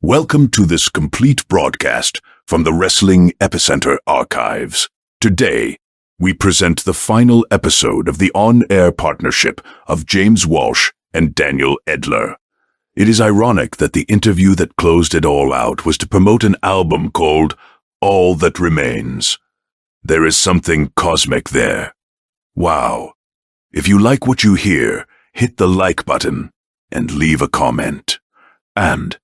Welcome to this complete broadcast from the Wrestling Epicenter archives. Today, we present the final episode of the on-air partnership of James Walsh and Daniel Edler. It is ironic that the interview that closed it all out was to promote an album called All That Remains. There is something cosmic there. Wow. If you like what you hear, hit the like button and leave a comment. And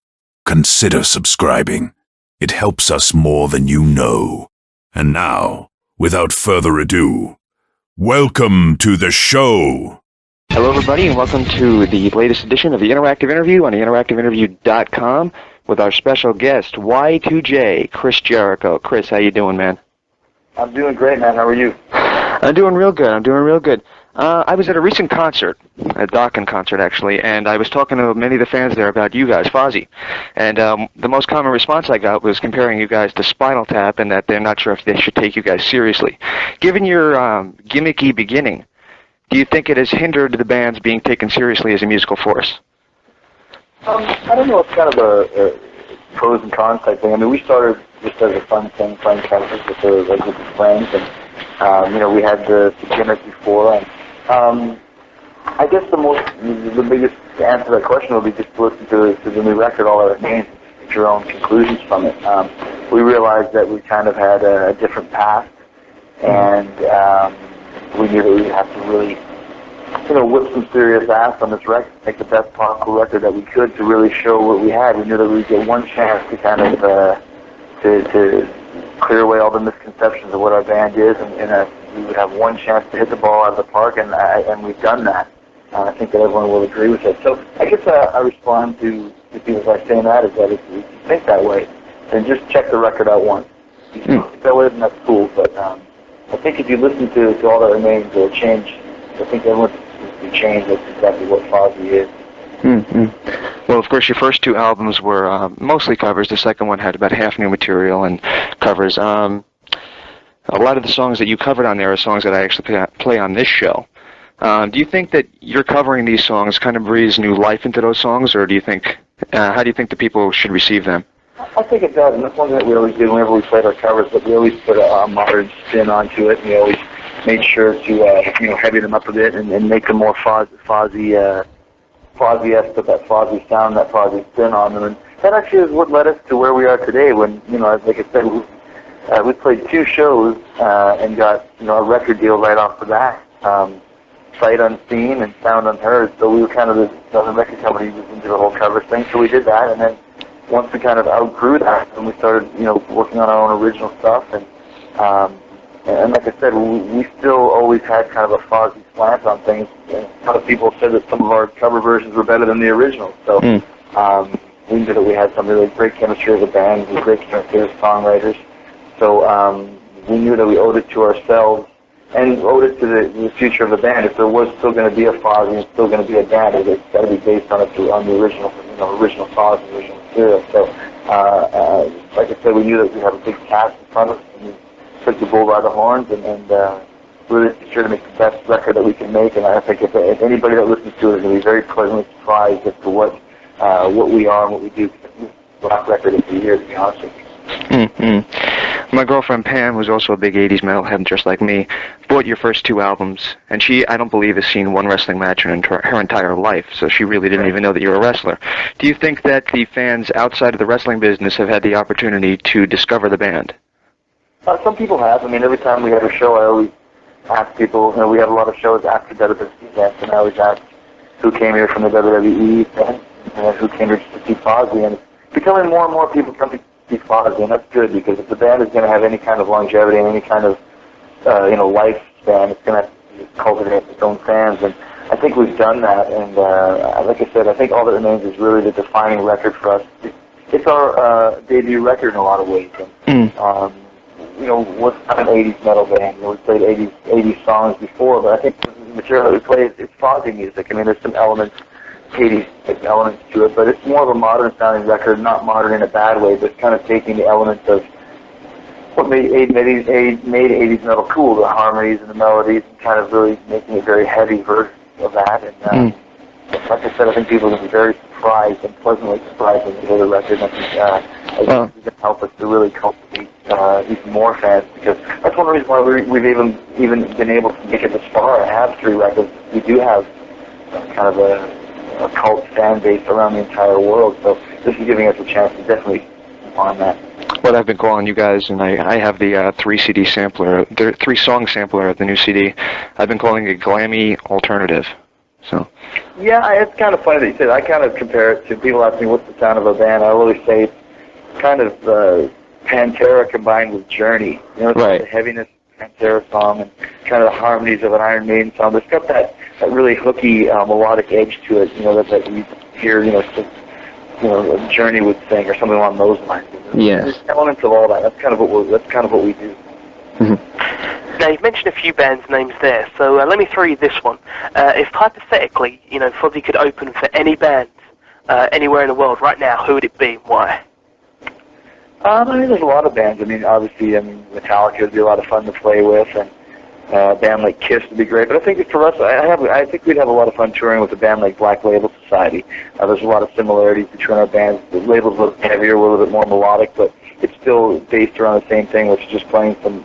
consider subscribing. It helps us more than you know. And now, without further ado, welcome to the show. Hello, everybody, and welcome to the latest edition of the Interactive Interview on the interactiveinterview.com with our special guest, Y2J, Chris Jericho. Chris, how you doing, man? I'm doing great, man. How are you? I'm doing real good. I was at a recent concert, a Dawkins concert, actually, and I was talking to many of the fans there about you guys, Fozzy. And the most common response I got was comparing you guys to Spinal Tap and that they're not sure if they should take you guys seriously. Given your gimmicky beginning, do you think it has hindered the bands being taken seriously as a musical force? I don't know. It's kind of a pros and cons type thing. I mean, we started just as a fun thing, playing concerts with the friends, and we had the gimmick before. And I guess the biggest answer to that question will be just to listen to the new record, All That Remains, and get your own conclusions from it. We realized that we kind of had a different past, and we knew that we would have to really, whip some serious ass on this record, make the best possible record that we could to really show what we had. We knew that we would get one chance to kind of to clear away all the misconceptions of what our band is, and we would have one chance to hit the ball out of the park, and we've done that. I think that everyone will agree with it. So I guess I respond to people by saying that is that if you think that way, then just check the record out once. If you think that way, then that's cool. But I think if you listen to All That Remains, it'll change. I think everyone will change. That's exactly what Fozzy is. Mm-hmm. Well, of course, your first two albums were mostly covers. The second one had about half new material and covers. A lot of the songs that you covered on there are songs that I actually play on this show. Do you think that you're covering these songs kind of breathes new life into those songs, or do you think, how do you think the people should receive them? I think it does, and that's one thing that we always did whenever we played our covers, but we always put a modern spin onto it, and we always made sure to, heavy them up a bit and make them more Fozzy-esque, put that Fozzy sound, that Fozzy spin on them, and that actually is what led us to where we are today when, like I said, we played two shows and got, a record deal right off the bat, sight unseen and sound unheard, so we were kind of the record company was into the whole cover thing, so we did that, and then once we kind of outgrew that, and we started, working on our own original stuff, and like I said, we still always had kind of a Fozzy slant on things. And a lot of people said that some of our cover versions were better than the original. So we knew that we had some really great chemistry as a band, and great chemistry as songwriters. So we knew that we owed it to ourselves and owed it to the future of the band. If there was still going to be a Fozzy and still going to be a band, it's got to be based on the original, original Fozzy, original material. So like I said, we knew that we had a big cast in front of us. And we took the bull by the horns and really sure to make the best record that we can make. And I think if anybody that listens to it is going to be very pleasantly surprised as to what we are and what we do. Rock record of the year, to be honest with you. Mm-hmm. My girlfriend Pam, who's also a big 80s metalhead just like me, bought your first two albums, and she, I don't believe, has seen one wrestling match in her entire life, so she really didn't even know that you're a wrestler. Do you think that the fans outside of the wrestling business have had the opportunity to discover the band? Some people have. I mean, every time we have a show, I always ask people, we have a lot of shows after WWE events, and I always ask who came here from the WWE event, and who came here just to see Fozzy, and it's becoming more and more people come to see Fozzy, and that's good, because if the band is going to have any kind of longevity and any kind of, lifespan, it's going to cultivate its own fans, and I think we've done that, and like I said, I think All That Remains is really the defining record for us. It's our debut record in a lot of ways, and we're not an 80s metal band. We played 80s songs before, but I think the material that we play is Fozzy music. I mean, there's some elements, 80s elements to it, but it's more of a modern sounding record, not modern in a bad way, but kind of taking the elements of what made 80s metal cool, the harmonies and the melodies, and kind of really making a very heavy version of that. And like I said, I think people are going to be very surprised surprised and pleasantly surprised when we hear the record. And I think it's going to help us to really cultivate even more fans, because that's one reason why we've even been able to make it this far and have 3 records. We do have kind of a cult fan base around the entire world, so this is giving us a chance to definitely on that. What I've been calling you guys, and I have the 3 CD sampler, the 3 song sampler of the new CD. I've been calling it Glammy Alternative. So. Yeah, it's kind of funny that you say that. I kind of compare it to, people ask me what's the sound of a band. I always say it's kind of Pantera combined with Journey. You know, it's right. The heaviness of Pantera song and kind of the harmonies of an Iron Maiden song. But it's got that really hooky melodic edge to it. You know, that you hear. A Journey would sing or something along those lines. Yes. There's elements of all that. That's kind of what we do. Mm-hmm. Now, you've mentioned a few bands' names there, so let me throw you this one. If hypothetically, Fozzy could open for any band anywhere in the world right now, who would it be and why? There's a lot of bands. Obviously, Metallica would be a lot of fun to play with, and a band like Kiss would be great. But I think for us, I think we'd have a lot of fun touring with a band like Black Label Society. There's a lot of similarities between our bands. The label's a little heavier, a little bit more melodic, but it's still based around the same thing, which is just playing some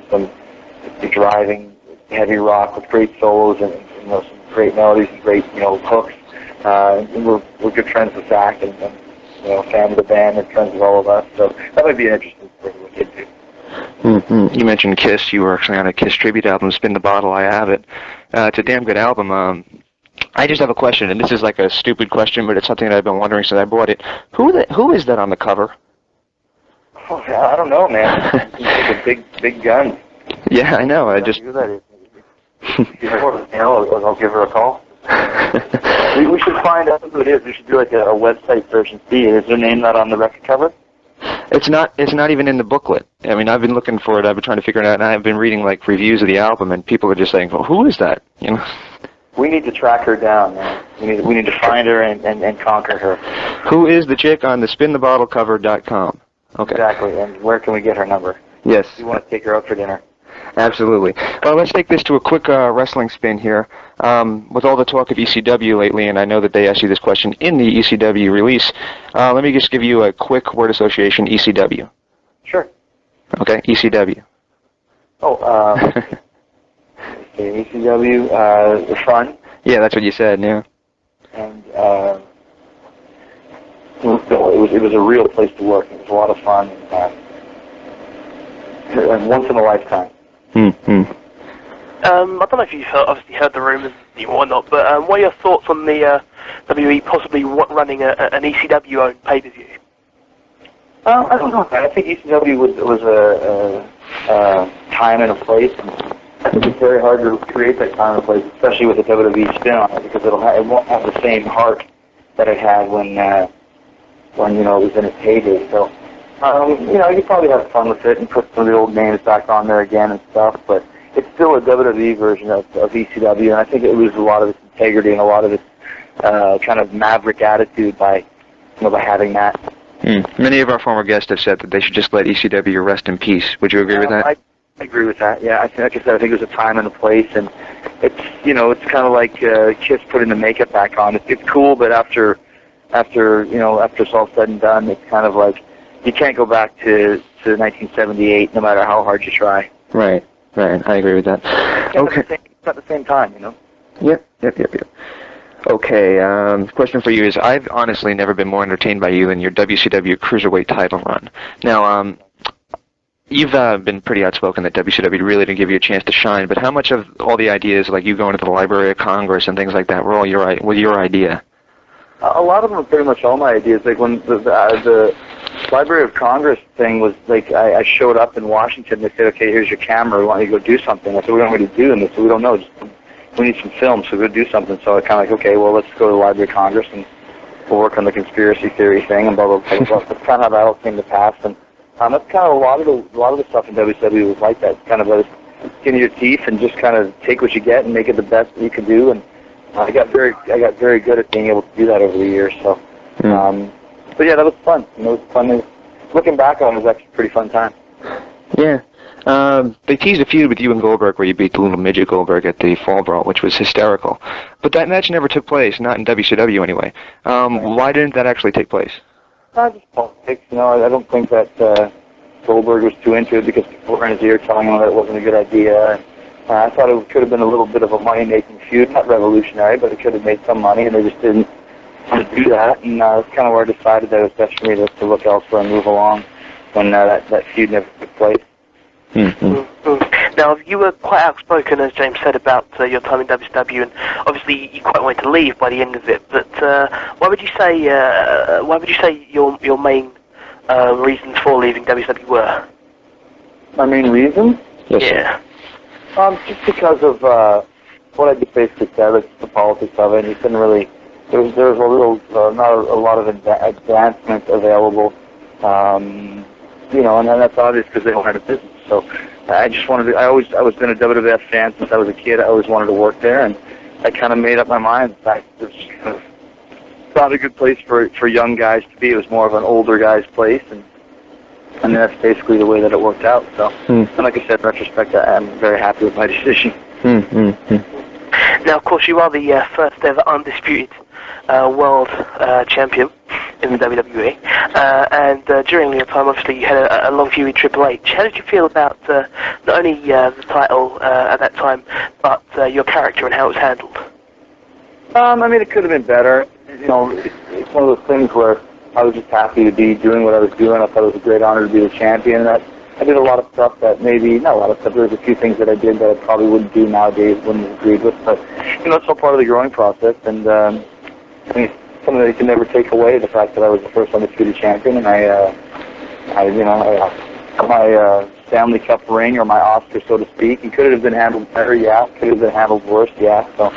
driving heavy rock with great solos and some great melodies and great hooks. And we're good friends with Zach and a fan of the band and friends with all of us. So that might be an interesting thing to look into. Mm-hmm. You mentioned Kiss. You were actually on a Kiss tribute album, Spin the Bottle. I have it. It's a damn good album. I just have a question, and this is like a stupid question, but it's something that I've been wondering since I bought it. Who is that on the cover? Oh, I don't know, man. It's a big gun. Yeah, I know. I just. Who that is? I'll give her a call. We should find out who it is. We should do like a website search and see. Is their name not on the record cover? It's not even in the booklet. I've been looking for it. I've been trying to figure it out, and I've been reading like reviews of the album, and people are just saying, "Well, who is that?" We need to track her down, man. We need to find her and conquer her. Who is the chick on the spinthebottlecover.com? Okay. Exactly. And where can we get her number? Yes. We want to take her out for dinner. Absolutely. Well, let's take this to a quick wrestling spin here. With all the talk of ECW lately, and I know that they asked you this question in the ECW release, let me just give you a quick word association, ECW. Sure. Okay, ECW. ECW, fun. Yeah, that's what you said, yeah. And it was a real place to work. It was a lot of fun. And once in a lifetime. Mm-hmm. I don't know if you've heard the rumours and whatnot, but what are your thoughts on the WWE possibly running an ECW-owned pay-per-view? I don't know. I think ECW was a time and a place. And I think it's very hard to create that time and place, especially with the WWE spin on it, because it won't have the same heart that it had when it was in its heyday. So, you probably have fun with it and put some of the old names back on there again and stuff, but it's still a WWE version of ECW, and I think it loses a lot of its integrity and a lot of its kind of maverick attitude by having that. Many of our former guests have said that they should just let ECW rest in peace. Would you agree with that? I agree with that. Yeah, like I said, I think it was a time and a place, and it's it's kind of like Kiss putting the makeup back on. It's cool, but after it's all said and done, it's kind of like you can't go back to 1978, no matter how hard you try. Right. I agree with that. Okay. It's at the same time, Yep. Okay, question for you is, I've honestly never been more entertained by you than your WCW Cruiserweight title run. Now, you've been pretty outspoken that WCW really didn't give you a chance to shine, but how much of all the ideas, like you going to the Library of Congress and things like that, were all your idea? A lot of them are pretty much all my ideas. Like when the Library of Congress thing was like, I showed up in Washington. They said, "Okay, here's your camera. We want you to go do something." I said, "We don't really do." And they said, "We don't know. We need some film, so go do something." So I kind of like, okay, well, let's go to the Library of Congress and we'll work on the conspiracy theory thing and blah blah blah. That's kind of how that all came to pass. And that's kind of a lot of the stuff in WCW was like that. It's kind of a skin of your teeth and just kind of take what you get and make it the best that you can do. And I got very good at being able to do that over the years. So, but yeah, that was fun. It was fun. Looking back on it was actually a pretty fun time. Yeah. They teased a feud with you and Goldberg where you beat the little midget Goldberg at the Fall Brawl, which was hysterical. But that match never took place, not in WCW anyway. Why didn't that actually take place? Just politics, I don't think that Goldberg was too into it because people were in his ear telling him that it wasn't a good idea. I thought it could have been a little bit of a money-making feud, not revolutionary, but it could have made some money, and they just didn't want to do that. And that's kind of where I decided that it was best for me to look elsewhere and move along when that feud never took place. Now, you were quite outspoken, as James said, about your time in WCW, and obviously you quite wanted to leave by the end of it. But why would you say your main reasons for leaving WCW were? My main reason? Yes, yeah. Just because of what I just basically said, like the politics of it. He couldn't really. There was a little, not a lot of advancement available. And that's obvious because they don't have a business. So I just wanted to. I was been a WWF fan since I was a kid. I always wanted to work there, and I kind of made up my mind. In fact, it was kind of not a good place for young guys to be. It was more of an older guy's place, and that's basically the way that it worked out. So, and like I said, in retrospect, I'm very happy with my decision. Now, of course, you are the first ever undisputed world champion in the WWE, and during your time, obviously, you had a long feud with Triple H. How did you feel about not only the title at that time, but your character and how it was handled? It could have been better. It's one of those things where I was just happy to be doing what I was doing. I thought it was a great honor to be the champion. And I did a lot of stuff that maybe, not a lot of stuff, there was a few things that I did that I probably wouldn't do nowadays, wouldn't have agreed with. But, it's all part of the growing process. And, something that you can never take away, the fact that I was the first undisputed champion. And I my Stanley Cup ring or my Oscar, so to speak. It could have been handled better, yeah. Could have been handled worse, yeah. So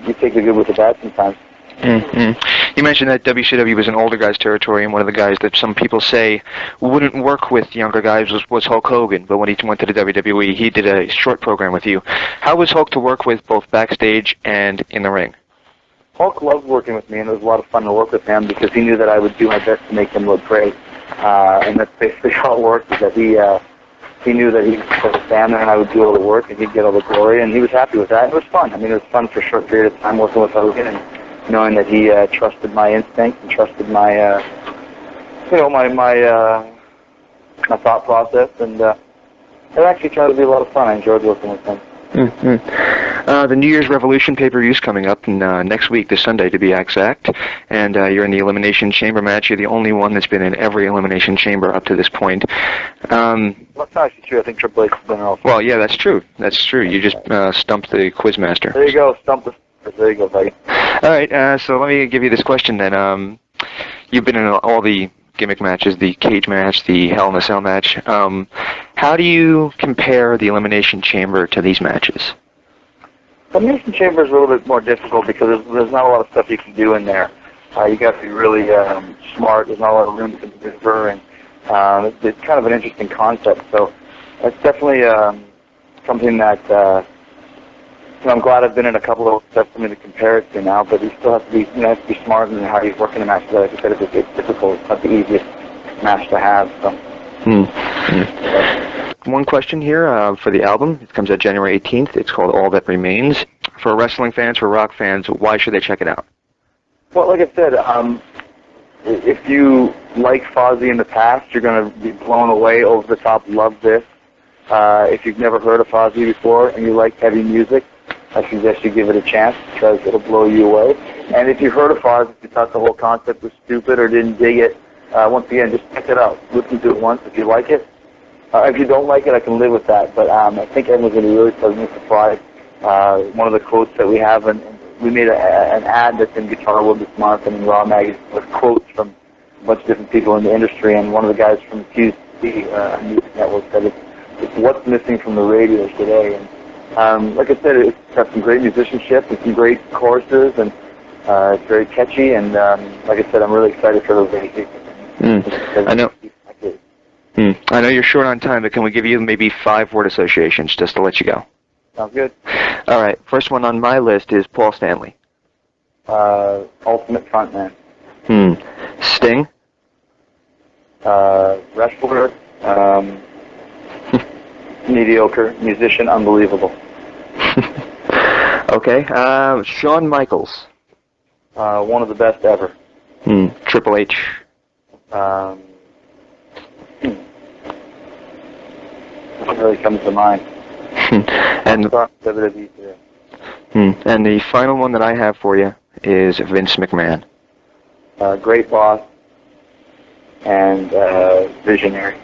you take the good with the bad sometimes. You mentioned that WCW was an older guy's territory, and one of the guys that some people say wouldn't work with younger guys was Hulk Hogan. But when he went to the WWE, he did a short program with you. How was Hulk to work with both backstage and in the ring? Hulk loved working with me, and it was a lot of fun to work with him because he knew that I would do my best to make him look great. And that's basically how it worked, is that he knew that he could stand there and I would do all the work and he'd get all the glory, and he was happy with that. It was fun. It was fun for a short period of time working with Hogan and knowing that he trusted my instinct and trusted my, my thought process, and it actually turned out to be a lot of fun. I enjoyed working with him. The New Year's Revolution pay-per-view is coming up next week, this Sunday to be exact, and you're in the Elimination Chamber match. You're the only one that's been in every Elimination Chamber up to this point. Well, that's not actually true. I think Triple H has been in all. Well, yeah, that's true. That's true. You just stumped the Quizmaster. There you go. Stumped the. There you go, buddy. All right, so let me give you this question then. You've been in all the gimmick matches, the cage match, the Hell in a Cell match. How do you compare the Elimination Chamber to these matches? The Elimination Chamber is a little bit more difficult because there's not a lot of stuff you can do in there. You got to be really smart. There's not a lot of room to maneuver, and it's kind of an interesting concept. So it's definitely something that I'm glad I've been in a couple of stuff for me to compare it to now. But you still have to be, have to be smart in how you work in a match. Like I said, it's difficult. It's not the easiest match to have. So. One question here for the album. It comes out January 18th. It's called All That Remains. For wrestling fans, for rock fans, why should they check it out? Well, like I said, if you like Fozzy in the past, you're going to be blown away, over the top, love this. If you've never heard of Fozzy before and you like heavy music, I suggest you give it a chance because it'll blow you away. And if you've heard of Fozzy, if you thought the whole concept was stupid or didn't dig it, once again, just check it out. Listen to it once. If you like it, if you don't like it, I can live with that. But I think everyone's going to be really pleasantly surprised. One of the quotes that we have, and we made an ad that's in Guitar World this month and in Raw Magazine with quotes from a bunch of different people in the industry. And one of the guys from QC Music Network said it's what's missing from the radio today. And like I said, it's got some great musicianship and some great choruses, and it's very catchy. And like I said, I'm really excited for those ladies. I know. I know you're short on time, but can we give you maybe 5-word associations just to let you go? Sounds good. All right. First one on my list is Paul Stanley. Ultimate frontman. Sting. Wrestler. Mediocre. Musician, unbelievable. Okay. Shawn Michaels. One of the best ever. Triple H. What really comes to mind? And WWE today. and the final one that I have for you is Vince McMahon. Great boss and visionary.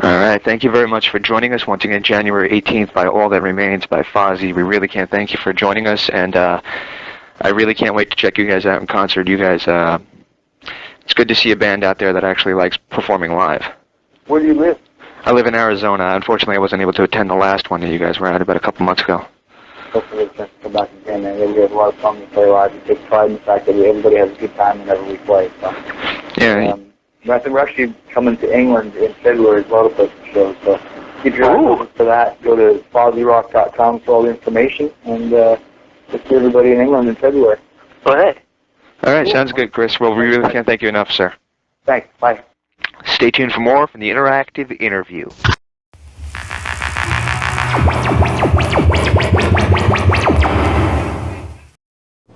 All right. Thank you very much for joining us once again, January 18th, by All That Remains by Fozzy. We really can't thank you for joining us, and I really can't wait to check you guys out in concert. You guys, it's good to see a band out there that actually likes performing live. Where do you live? I live in Arizona. Unfortunately, I wasn't able to attend the last one that you guys were at about a couple months ago. Hopefully it's going to come back again, and we have a lot of fun to play live. We take pride in the fact that everybody has a good time whenever we play. So. Yeah. I think we're actually coming to England in February as well to play some shows. So keep your eyes open for that. Go to FozzyRock.com for all the information, and we'll see everybody in England in February. Well, hey. All right. Sounds good, Chris. Well, we really can't thank you enough, sir. Thanks. Bye. Stay tuned for more from the interactive interview.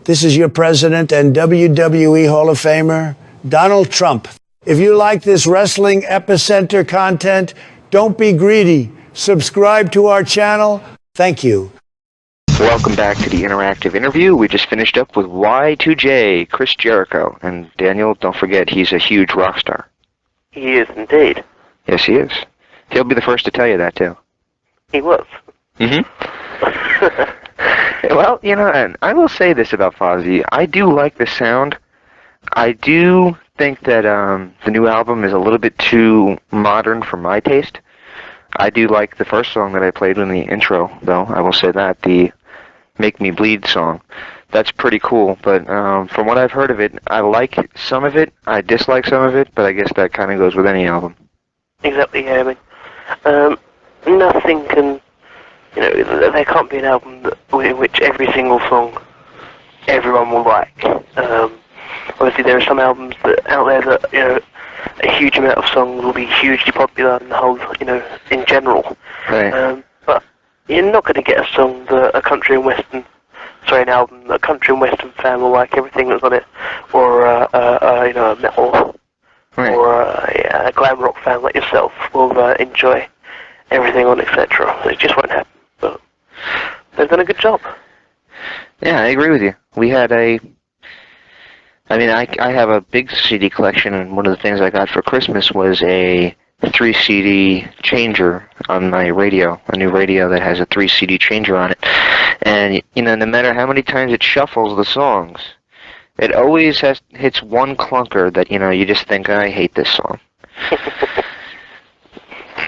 This is your president and WWE Hall of Famer, Donald Trump. If you like this Wrestling Epicenter content, don't be greedy. Subscribe to our channel. Thank you. Welcome back to the interactive interview. We just finished up with Y2J, Chris Jericho. And Daniel, don't forget, he's a huge rock star. He is indeed. Yes, he is. He'll be the first to tell you that, too. He was. Well, you know, and I will say this about Fozzy. I do like the sound. I do think that the new album is a little bit too modern for my taste. I do like the first song that I played in the intro, though. I will say that, the Make Me Bleed song. That's pretty cool, but from what I've heard of it, I like some of it, I dislike some of it, but I guess that kind of goes with any album. Exactly, yeah, I mean, nothing can, you know, there can't be an album in which every single song everyone will like. Obviously there are some albums out there that, you know, a huge amount of songs will be hugely popular in the whole, you know, in general. Right. But you're not going to get a song that an album that a country and western fan will like everything that's on it, or you know, a metal, Right. or a glam rock fan like yourself will enjoy everything on, etc. It just won't happen. But they've done a good job. Yeah, I agree with you. We had I have a big CD collection, and one of the things I got for Christmas was a 3 CD changer on my radio, a new radio that has a 3 CD changer on it. And, you know, no matter how many times it shuffles the songs, it always hits one clunker that, you know, you just think, I hate this song.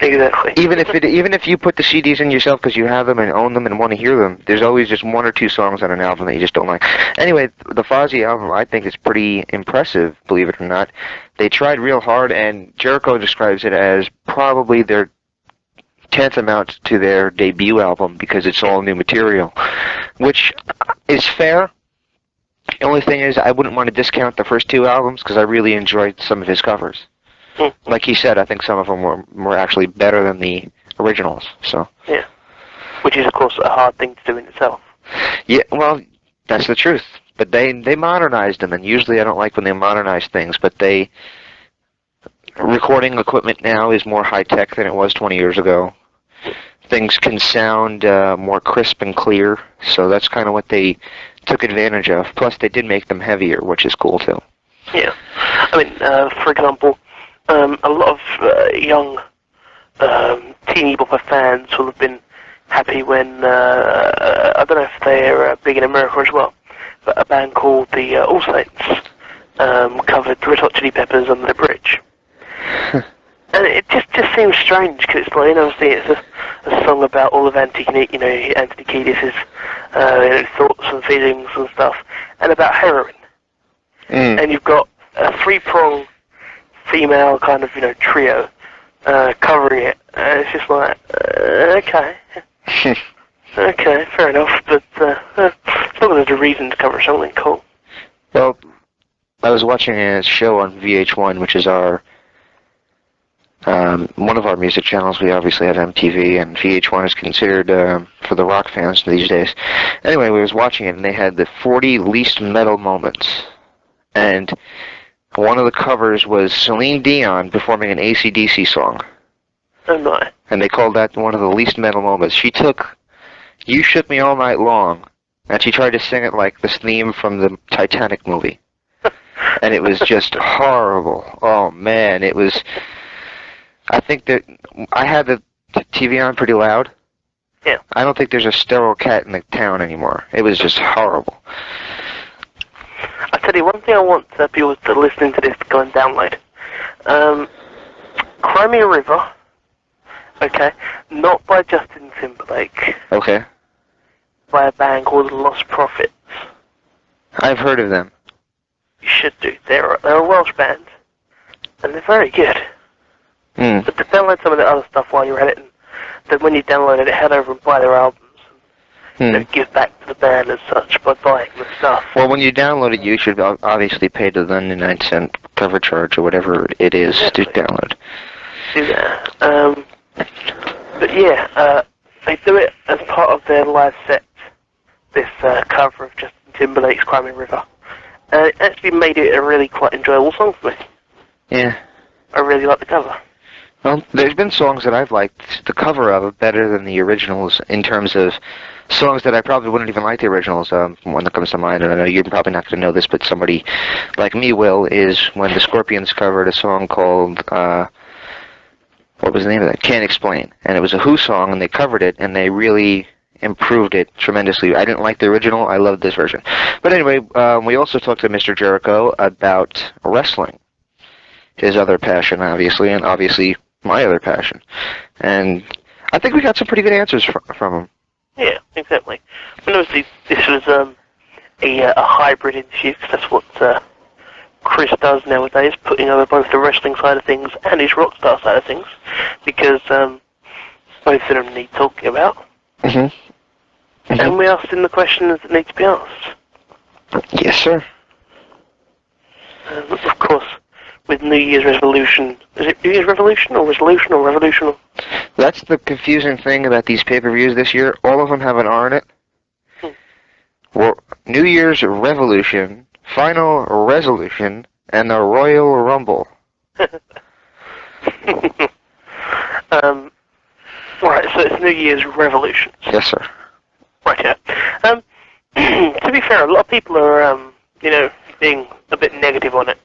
Exactly. Even if you put the CDs in yourself because you have them and own them and want to hear them, there's always just 1 or 2 songs on an album that you just don't like. Anyway, the Fozzy album I think is pretty impressive, believe it or not. They tried real hard, and Jericho describes it as probably their tantamount to their debut album because it's all new material, which is fair. The only thing is I wouldn't want to discount the first 2 albums because I really enjoyed some of his covers. Like he said, I think some of them were actually better than the originals. So yeah, which is of course a hard thing to do in itself. Yeah, well, that's the truth. But they modernized them, and usually I don't like when they modernize things. But recording equipment now is more high tech than it was 20 years ago. Things can sound more crisp and clear, so that's kind of what they took advantage of. Plus, they did make them heavier, which is cool too. Yeah, I mean, for example. A lot of young teeny bopper fans will have been happy when, I don't know if they're big in America as well, but a band called the All Saints covered Red Hot Chili Peppers Under the Bridge. And it just seems strange because it's like, you know, it's a song about all of Anthony Kiedis' thoughts and feelings and stuff, and about heroin. And you've got a 3-prong female kind of, you know, trio covering it, and it's just like, okay. Okay, fair enough, but as long as there's a reason to cover something, cool. Well, I was watching a show on VH1, which is our one of our music channels, we obviously have MTV, and VH1 is considered for the rock fans these days. Anyway, we was watching it, and they had the 40 least metal moments. And one of the covers was Celine Dion performing an AC/DC song. Oh my. And they called that one of the least metal moments. She took You Shook Me All Night Long, and she tried to sing it like this theme from the Titanic movie. And it was just horrible. Oh, man, it was... I think that I had the TV on pretty loud. Yeah. I don't think there's a sterile cat in the town anymore. It was just horrible. I tell you, one thing I want people that are listening to this to go and download. Cry Me a River. Okay. Not by Justin Timberlake. Okay. By a band called Lost Prophets. I've heard of them. You should do. They're a Welsh band. And they're very good. Hmm. But to download some of the other stuff while you're at it, and then when you download it, head over and buy their albums. Give back to the band as such by buying the stuff. Well, when you download it, you should obviously pay the 99-cent cover charge or whatever it is to download. Do that. But yeah, they do it as part of their live set, this cover of Justin Timberlake's Cry Me a River. It actually made it a really quite enjoyable song for me. Yeah. I really like the cover. Well, there's been songs that I've liked the cover of better than the originals in terms of songs that I probably wouldn't even like the originals. One that comes to mind, and I know you're probably not going to know this, but somebody like me will, is when the Scorpions covered a song called, what was the name of that? Can't Explain. And it was a Who song, and they covered it, and they really improved it tremendously. I didn't like the original. I loved this version. But anyway, we also talked to Mr. Jericho about wrestling. His other passion, obviously, and obviously my other passion. And I think we got some pretty good answers from him. Yeah, exactly. And obviously, this was a hybrid interview, because that's what Chris does nowadays, putting over both the wrestling side of things and his rock star side of things, because both of them need talking about. Mm-hmm. And we asked him the questions that need to be asked. Yes, sir. Of course, with New Year's resolution. Is it New Year's Revolution or Resolution or Revolution? That's the confusing thing about these pay-per-views this year. All of them have an R in it. Well, New Year's Revolution, Final Resolution, and the Royal Rumble. Right, so it's New Year's Revolution. Yes, sir. Right, yeah. To be fair, a lot of people are, being a bit negative on it.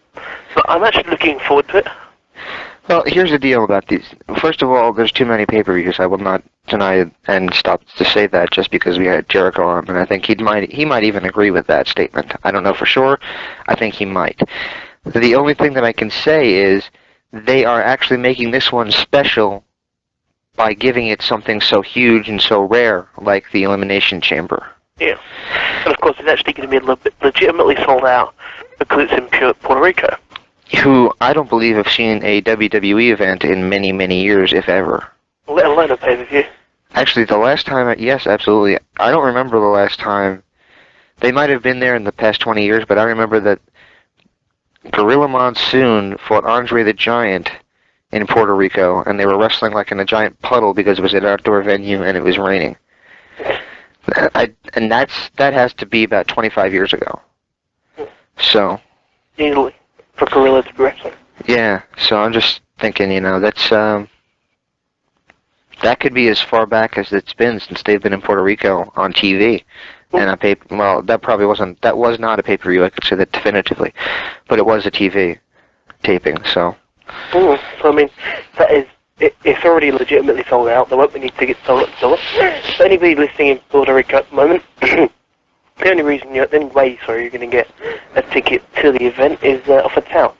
But I'm actually looking forward to it. Well, here's the deal about these. First of all, there's too many pay-per-views. I will not deny and stop to say that just because we had Jericho on, and I think he might even agree with that statement. I don't know for sure. I think he might. The only thing that I can say is they are actually making this one special by giving it something so huge and so rare like the Elimination Chamber. Yeah. And of course, it's actually going to be legitimately sold out because it's in Puerto Rico. Who I don't believe have seen a WWE event in many, many years, if ever. Let alone a pay-per-view. Actually, the last time, yes, absolutely. I don't remember the last time. They might have been there in the past 20 years, but I remember that Gorilla Monsoon fought Andre the Giant in Puerto Rico, and they were wrestling like in a giant puddle because it was an outdoor venue and it was raining. And that has to be about 25 years ago. So. Easily. For Gorilla to be wrestling. Yeah, so I'm just thinking, that's, that could be as far back as it's been since they've been in Puerto Rico on TV. And that was not a pay-per-view, I could say that definitively. But it was a TV taping, so. So, I mean, it's already legitimately sold out. There won't be any tickets sold at the door. So anybody listening in Puerto Rico at the moment, the only way you're going to get a ticket to the event is off a town,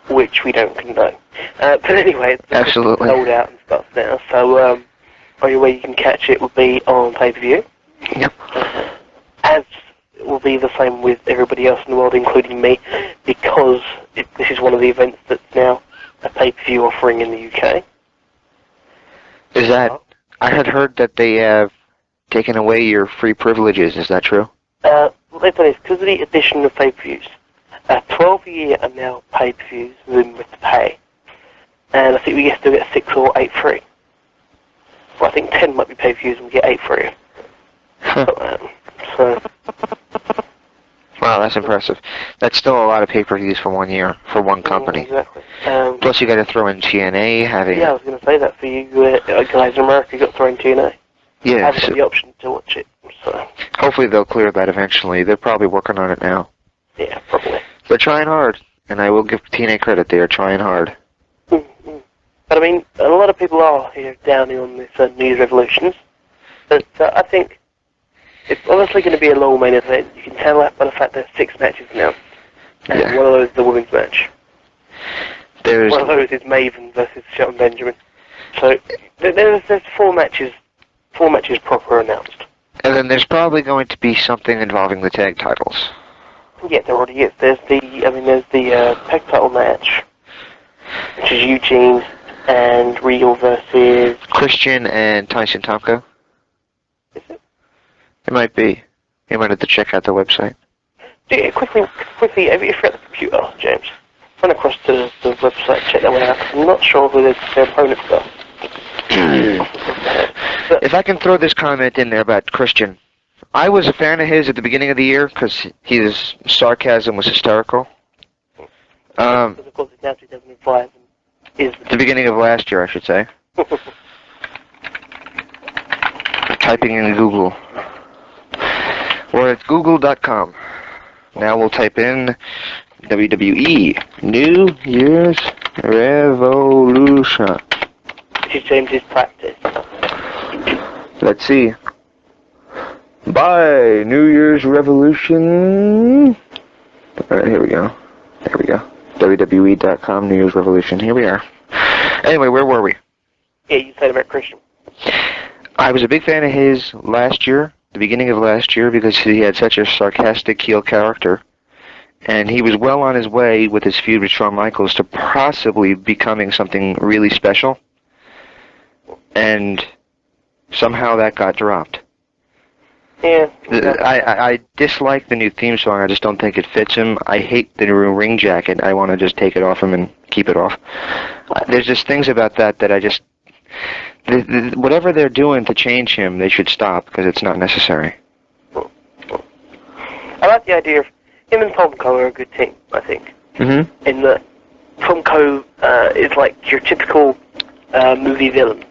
which we don't condone. But anyway, it's absolutely sold out and stuff now. So only way you can catch it would be on pay-per-view. Yep. As it will be the same with everybody else in the world, including me, because this is one of the events that's now a pay-per-view offering in the UK. Is that? I had heard that they have taken away your free privileges. Is that true? Let's say this, because of the addition of pay-per-views, 12 a year are now pay-per-views with to pay. and I think we get to get 6 or 8 free. Well, I think 10 might be pay-per-views and we get 8 free. So. Wow, that's impressive. That's still a lot of pay-per-views for 1 year, for one company. Exactly. Plus you got to throw in TNA, having... Yeah, I was going to say that for you guys in America, you got to throw in TNA. Yeah. I haven't got the option to watch it, so... Hopefully they'll clear that eventually. They're probably working on it now. Yeah, probably. They're trying hard, and I will give TNA credit. They are trying hard. Mm-hmm. But I mean, a lot of people are downing on this New Year's Revolutions. But I think it's obviously going to be a long main event. You can tell that by the fact there's 6 matches now. And one of those is the women's match. One of those is Maven versus Shelton Benjamin. So there's 4 matches. 4 matches proper announced. And then there's probably going to be something involving the tag titles. Yeah, there already is. There's the tag title match, which is Eugene and Regal versus Christian and Tyson Tomko. Is it? It might be. You might have to check out the website. Yeah, quickly, if you're at the computer, James, run across to the website, check that one out. I'm not sure who their opponents are. If I can throw this comment in there about Christian, I was a fan of his at the beginning of the year because his sarcasm was hysterical. Because of course it's now 2005 and is the beginning of last year, I should say. Typing in Google. We're at google.com. Now we'll type in WWE New Year's Revolution. Which is James's practice. Let's see. Bye, New Year's Revolution. Alright, here we go. There we go. WWE.com, New Year's Revolution. Here we are. Anyway, where were we? Yeah, you said about Christian. I was a big fan of his last year, the beginning of last year, because he had such a sarcastic heel character. And he was well on his way with his feud with Shawn Michaels to possibly becoming something really special. And somehow that got dropped. Yeah. I dislike the new theme song. I just don't think it fits him. I hate the new ring jacket. I want to just take it off him and keep it off. There's just things about that I just... whatever they're doing to change him, they should stop, because it's not necessary. I like the idea of him and Tomko are a good team, I think. Mm-hmm. In that Tomko is like your typical movie villain.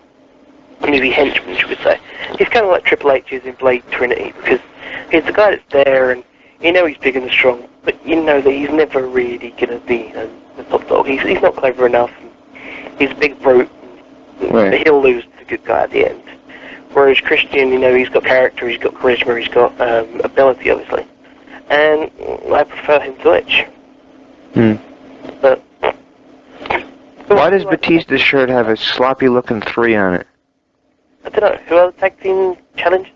Movie henchman, should we say. He's kind of like Triple H is in Blade Trinity, because he's the guy that's there, and you know he's big and strong, but you know that he's never really going to be the top dog. He's not clever enough. He's a big brute. Right. He'll lose to the good guy at the end. Whereas Christian, you know, he's got character, he's got charisma, he's got ability, obviously. And I prefer him to Edge. But why does Batista's shirt have a sloppy-looking 3 on it? I don't know. Who are the tag team challenges?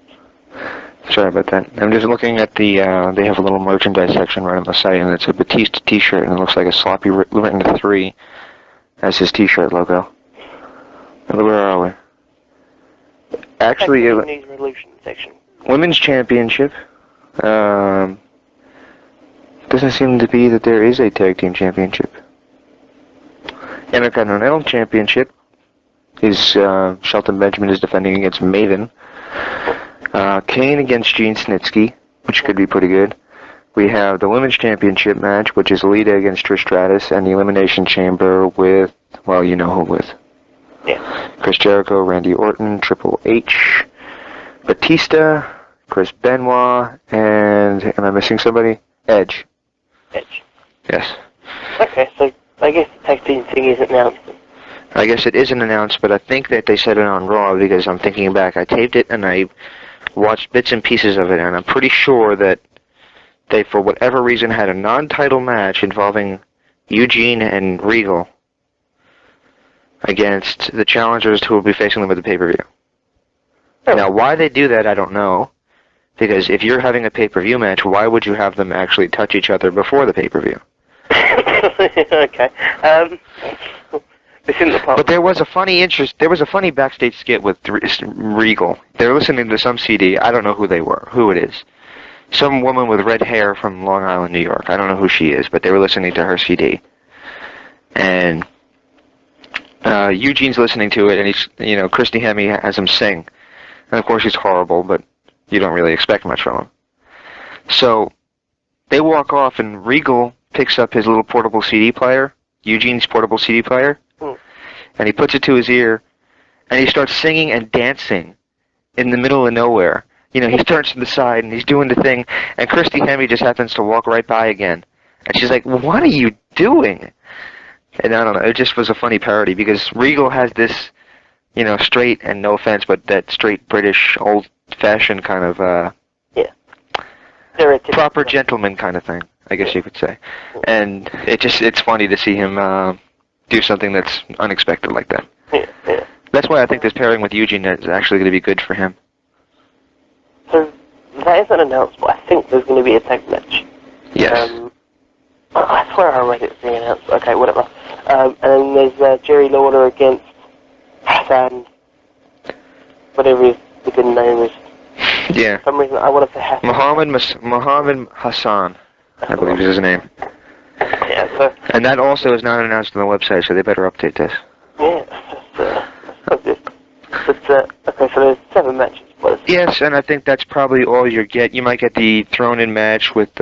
Sorry about that. I'm just looking at the, they have a little merchandise section right on the site, and it's a Batista t-shirt, and it looks like a sloppy written 3 as his t-shirt logo. Where are we? Actually, News Revolution section. Women's Championship. Doesn't seem to be that there is a Tag Team Championship. Intercontinental Championship is Shelton Benjamin is defending against Maven. Kane against Gene Snitsky, which could be pretty good. We have the Women's Championship match, which is Lita against Trish Stratus, and the Elimination Chamber with, well, you know who with. Yeah. Chris Jericho, Randy Orton, Triple H, Batista, Chris Benoit, and am I missing somebody? Edge. Edge. Yes. Okay, so I guess the tag team thing isn't announced. I guess it isn't announced, but I think that they said it on Raw because I'm thinking back. I taped it and I watched bits and pieces of it, and I'm pretty sure that they, for whatever reason, had a non-title match involving Eugene and Regal against the challengers who will be facing them at the pay-per-view. Oh. Now, why they do that, I don't know. Because if you're having a pay-per-view match, why would you have them actually touch each other before the pay-per-view? Okay. It's in the But there was a funny backstage skit with Regal. They're listening to some CD. I don't know who it is. Some woman with red hair from Long Island, New York. I don't know who she is, but they were listening to her CD. And Eugene's listening to it, and Christy Hemme has him sing. And of course he's horrible, but you don't really expect much from him. So they walk off, and Regal picks up his little portable CD player, Eugene's portable CD player, and he puts it to his ear, and he starts singing and dancing in the middle of nowhere. He turns to the side, and he's doing the thing, and Christy Hemme just happens to walk right by again. And she's like, what are you doing? And I don't know, it just was a funny parody, because Regal has this, straight, and no offense, but that straight British, old-fashioned kind of, proper gentleman kind of thing, I guess you could say. And it's funny to see him do something that's unexpected like that. Yeah. That's why I think this pairing with Eugene is actually going to be good for him. So, that isn't announced, but I think there's going to be a tag match. Yes. I swear I read it being announced. Okay, whatever. And then there's Jerry Lawler against Hassan, whatever his good name is. Yeah. For some reason, I want to say Hassan. Muhammad Hassan, I believe is his name. Yeah, so... And that also is not announced on the website, so they better update this. Yeah, that's good. But, okay, so there's 7 matches. Yes, and I think that's probably all you get. You might get the thrown-in match with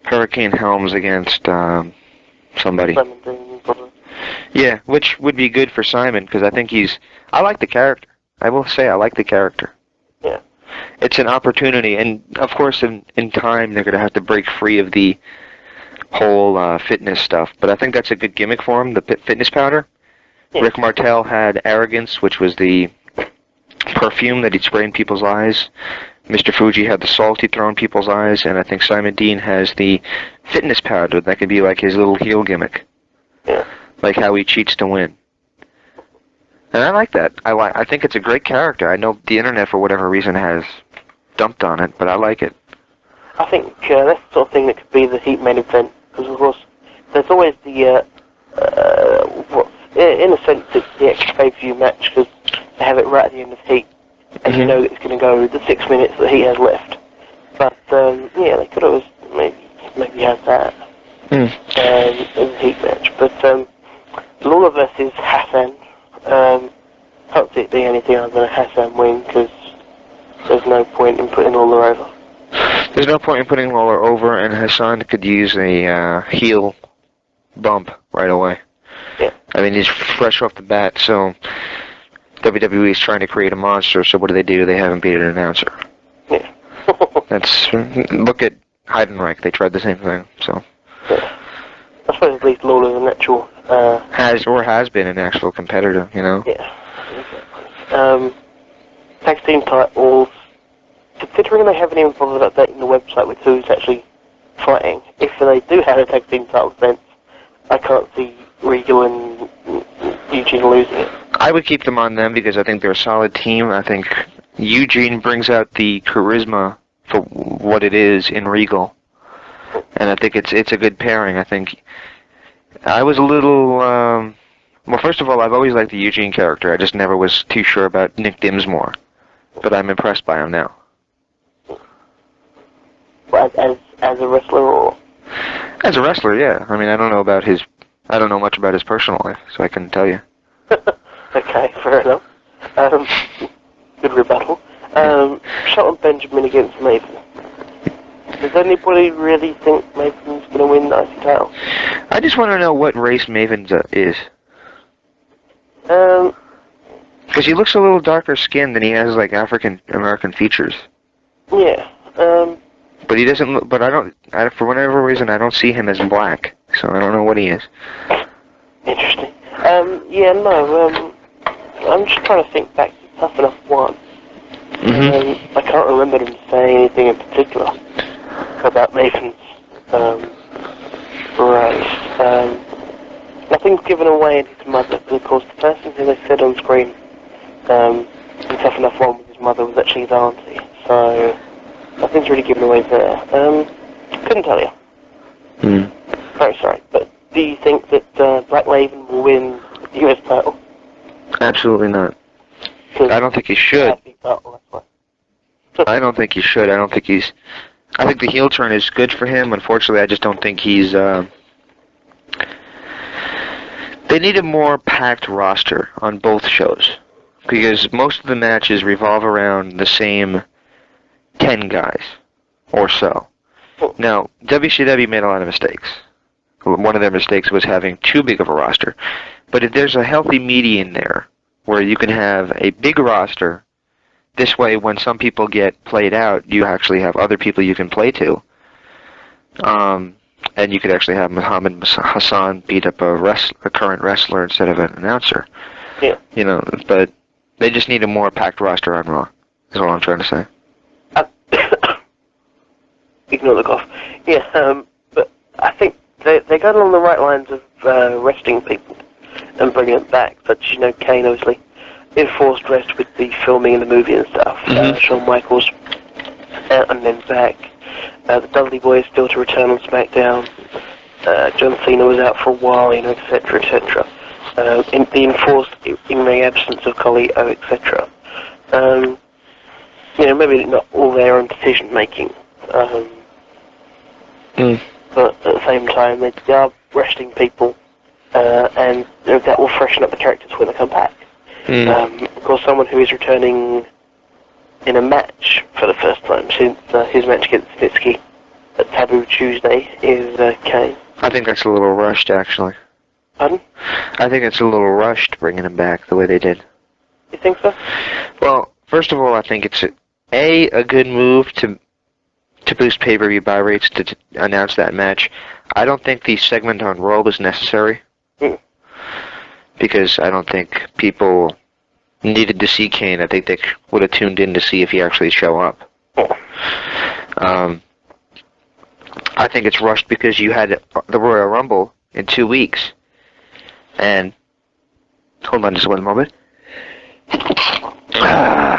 Hurricane Helms against somebody. Yeah, which would be good for Simon, because I think I like the character. I will say I like the character. Yeah. It's an opportunity, and of course in time they're going to have to break free of the whole fitness stuff, but I think that's a good gimmick for him, the fitness powder. Yeah. Rick Martel had Arrogance, which was the perfume that he'd spray in people's eyes. Mr. Fuji had the salt he'd throw in people's eyes, and I think Simon Dean has the fitness powder that could be like his little heel gimmick. Yeah. Like how he cheats to win. And I like that. I think it's a great character. I know the internet, for whatever reason, has dumped on it, but I like it. I think that's the sort of thing that could be the Heat main event, because of course there's always the in a sense it's the extra pay-per-view match, because they have it right at the end of Heat, and you know it's going to go the 6 minutes that he has left. But yeah, they could always maybe have that in the Heat match. But Lawler versus Hassan. Can't see it being anything other than a Hassan win, because there's no point in putting Lawler over. There's no point in putting Lawler over, and Hassan could use a heel bump right away. Yeah. I mean, he's fresh off the bat, so WWE is trying to create a monster, so what do? They haven't beat an announcer. Yeah. Look at Heidenreich, they tried the same thing, so. Yeah. I suppose at least Lawler's a natural... has been an actual competitor, Yeah. Tag team titles, considering they haven't even bothered updating the website with who's actually fighting, if they do have a tag team title defense, I can't see Regal and Eugene losing it. I would keep them on them because I think they're a solid team. I think Eugene brings out the charisma for what it is in Regal, and I think it's a good pairing. I think I was a little well, first of all, I've always liked the Eugene character. I just never was too sure about Nick Dinsmore, but I'm impressed by him now. As a wrestler, or? As a wrestler, yeah. I mean, I don't know much about his personal life, so I couldn't tell you. Okay, fair enough. Good rebuttal. Shelton Benjamin against Maven. Does anybody really think Maven's going to win the IC title? I just want to know what race Maven is. Because he looks a little darker skinned than he has, like, African American features. Yeah. But he doesn't look, for whatever reason, I don't see him as black, so I don't know what he is. Interesting. Yeah, no, I'm just trying to think back to Tough Enough 1. I can't remember them saying anything in particular about Maven's race. Nothing's given away in his mother, but of course the person who they said on screen in Tough Enough 1 with his mother was actually his auntie, so nothing's really given away there. Couldn't tell you. Very sorry, but do you think that Black Raven will win the US title? Absolutely not. I don't think he should. I don't think he should. I think the heel turn is good for him. Unfortunately, I just don't think he's They need a more packed roster on both shows, because most of the matches revolve around the same 10 guys or so. Now, WCW made a lot of mistakes. One of their mistakes was having too big of a roster. But if there's a healthy median there, where you can have a big roster, this way when some people get played out, you actually have other people you can play to. And you could actually have Muhammad Hassan beat up a current wrestler instead of an announcer. Yeah. But they just need a more packed roster on Raw, is all I'm trying to say. Ignore the cough. Yeah, but I think they're going along the right lines of resting people and bringing them back, such as, Kane obviously enforced rest with the filming and the movie and stuff. Shawn Michaels out and then back. The Dudley Boys still to return on SmackDown. John Cena was out for a while, etc., etc. In the enforced in-ring absence of Carlito, etc. Maybe not all their own decision making. But at the same time, they are resting people, and that will freshen up the characters when they come back. Of course, someone who is returning in a match for the first time since his match against Snitsky at Taboo Tuesday is Kane. I think that's a little rushed, actually. Pardon? I think it's a little rushed bringing him back the way they did. You think so? Well, first of all, I think it's a good move to boost pay-per-view buy rates to announce that match. I don't think the segment on Raw was necessary. Because I don't think people needed to see Kane. I think they would have tuned in to see if he actually show up. I think it's rushed because you had the Royal Rumble in 2 weeks. And, hold on just one moment.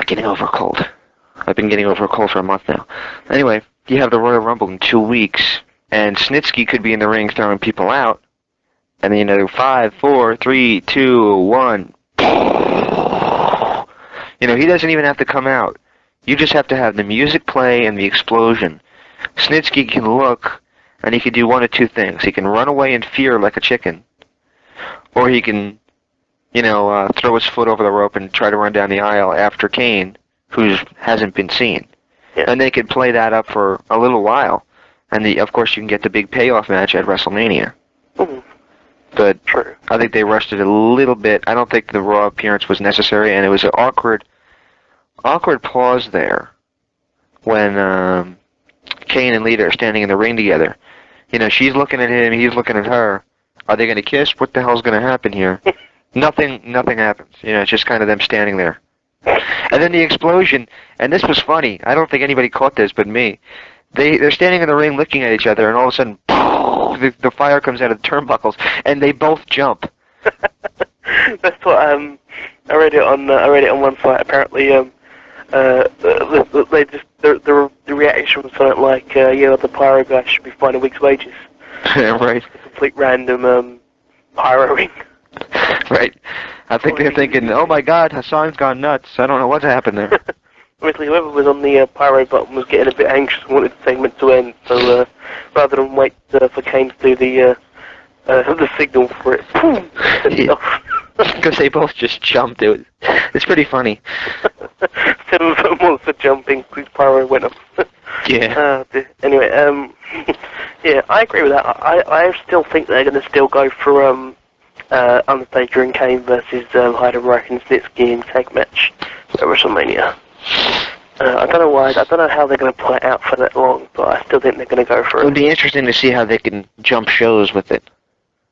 Getting over a cold. I've been getting over a cold for a month now. Anyway, you have the Royal Rumble in 2 weeks, and Snitsky could be in the ring throwing people out. And then, 5, 4, 3, 2, 1. He doesn't even have to come out. You just have to have the music play and the explosion. Snitsky can look, and he can do one of two things. He can run away in fear like a chicken, or he can, throw his foot over the rope and try to run down the aisle after Kane, who hasn't been seen. Yeah. And they could play that up for a little while. And, of course, you can get the big payoff match at WrestleMania. But True. I think they rushed it a little bit. I don't think the Raw appearance was necessary, and it was an awkward pause there when Kane and Lita are standing in the ring together. She's looking at him, he's looking at her. Are they going to kiss? What the hell's going to happen here? Nothing happens. It's just kind of them standing there. And then the explosion, and this was funny. I don't think anybody caught this but me. They're standing in the ring looking at each other, and all of a sudden, the fire comes out of the turnbuckles, and they both jump. That's what I read it on one site. Apparently, they just the reaction was something like, the pyro guy should be fined a week's wages. Right. It's a complete random pyroing. Right. I think they're thinking, oh my God, Hassan's gone nuts. I don't know what's happened there. Obviously, whoever was on the pyro button was getting a bit anxious and wanted the segment to end. So rather than wait for Kane to do the signal for it, because they both just jumped. It's pretty funny. 7-foot monster jumping, whose pyro went up. Yeah. Anyway, yeah, I agree with that. I still think they're going to still go for Undertaker and Kane versus Heidenreich and Snitsky in tag match at WrestleMania. I don't know why. I don't know how they're going to play it out for that long, but I still think they're going to go for it. It would be interesting to see how they can jump shows with it.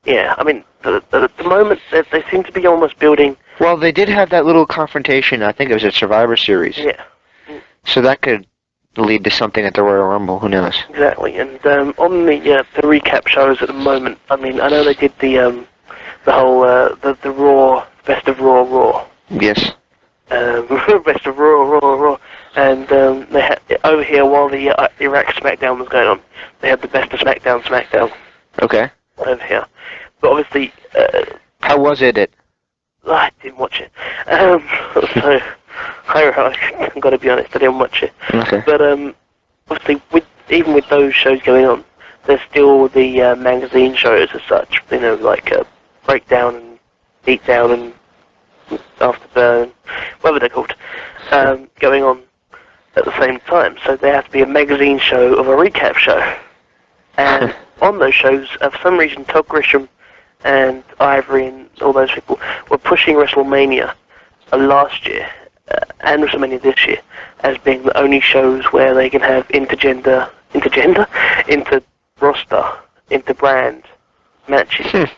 Yeah, I mean, at the moment, they seem to be almost building... Well, they did have that little confrontation, I think it was at Survivor Series. Yeah. So that could lead to something at the Royal Rumble, who knows? Exactly, and on the recap shows at the moment, I mean, I know they did the whole, the Raw, Best of Raw. Yes. Best of Raw. And they had, over here, while the Iraq SmackDown was going on, they had the Best of SmackDown. Okay. Over here. But obviously... how was it? I didn't watch it. So, I've got to be honest, I didn't watch it. Okay. But obviously, even with those shows going on, there's still the magazine shows as such, like breakdown and beat down and afterburn, whatever they're called, going on at the same time. So there has to be a magazine show of a recap show. And on those shows, for some reason, Todd Grisham and Ivory and all those people were pushing WrestleMania last year and WrestleMania this year as being the only shows where they can have inter-roster, inter-brand matches.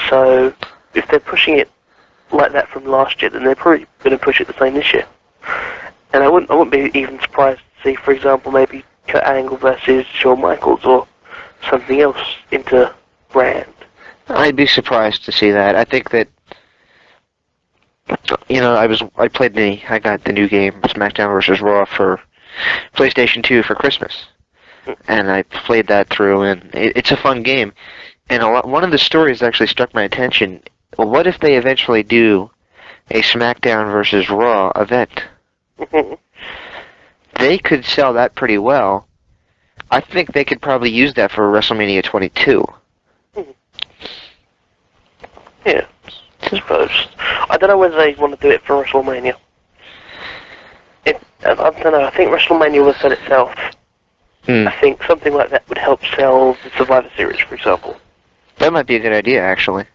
So if they're pushing it like that from last year, then they're probably going to push it the same this year. And I wouldn't be even surprised to see, for example, maybe Kurt Angle versus Shawn Michaels or something else inter-brand. I'd be surprised to see that. I think that, I got the new game SmackDown vs. Raw for PlayStation 2 for Christmas, and I played that through, and it's a fun game. And one of the stories actually struck my attention. Well, what if they eventually do a SmackDown vs. Raw event? They could sell that pretty well. I think they could probably use that for WrestleMania 22. Yeah, I suppose. I don't know whether they want to do it for WrestleMania. I don't know. I think WrestleMania will sell itself. I think something like that would help sell the Survivor Series, for example. That might be a good idea, actually.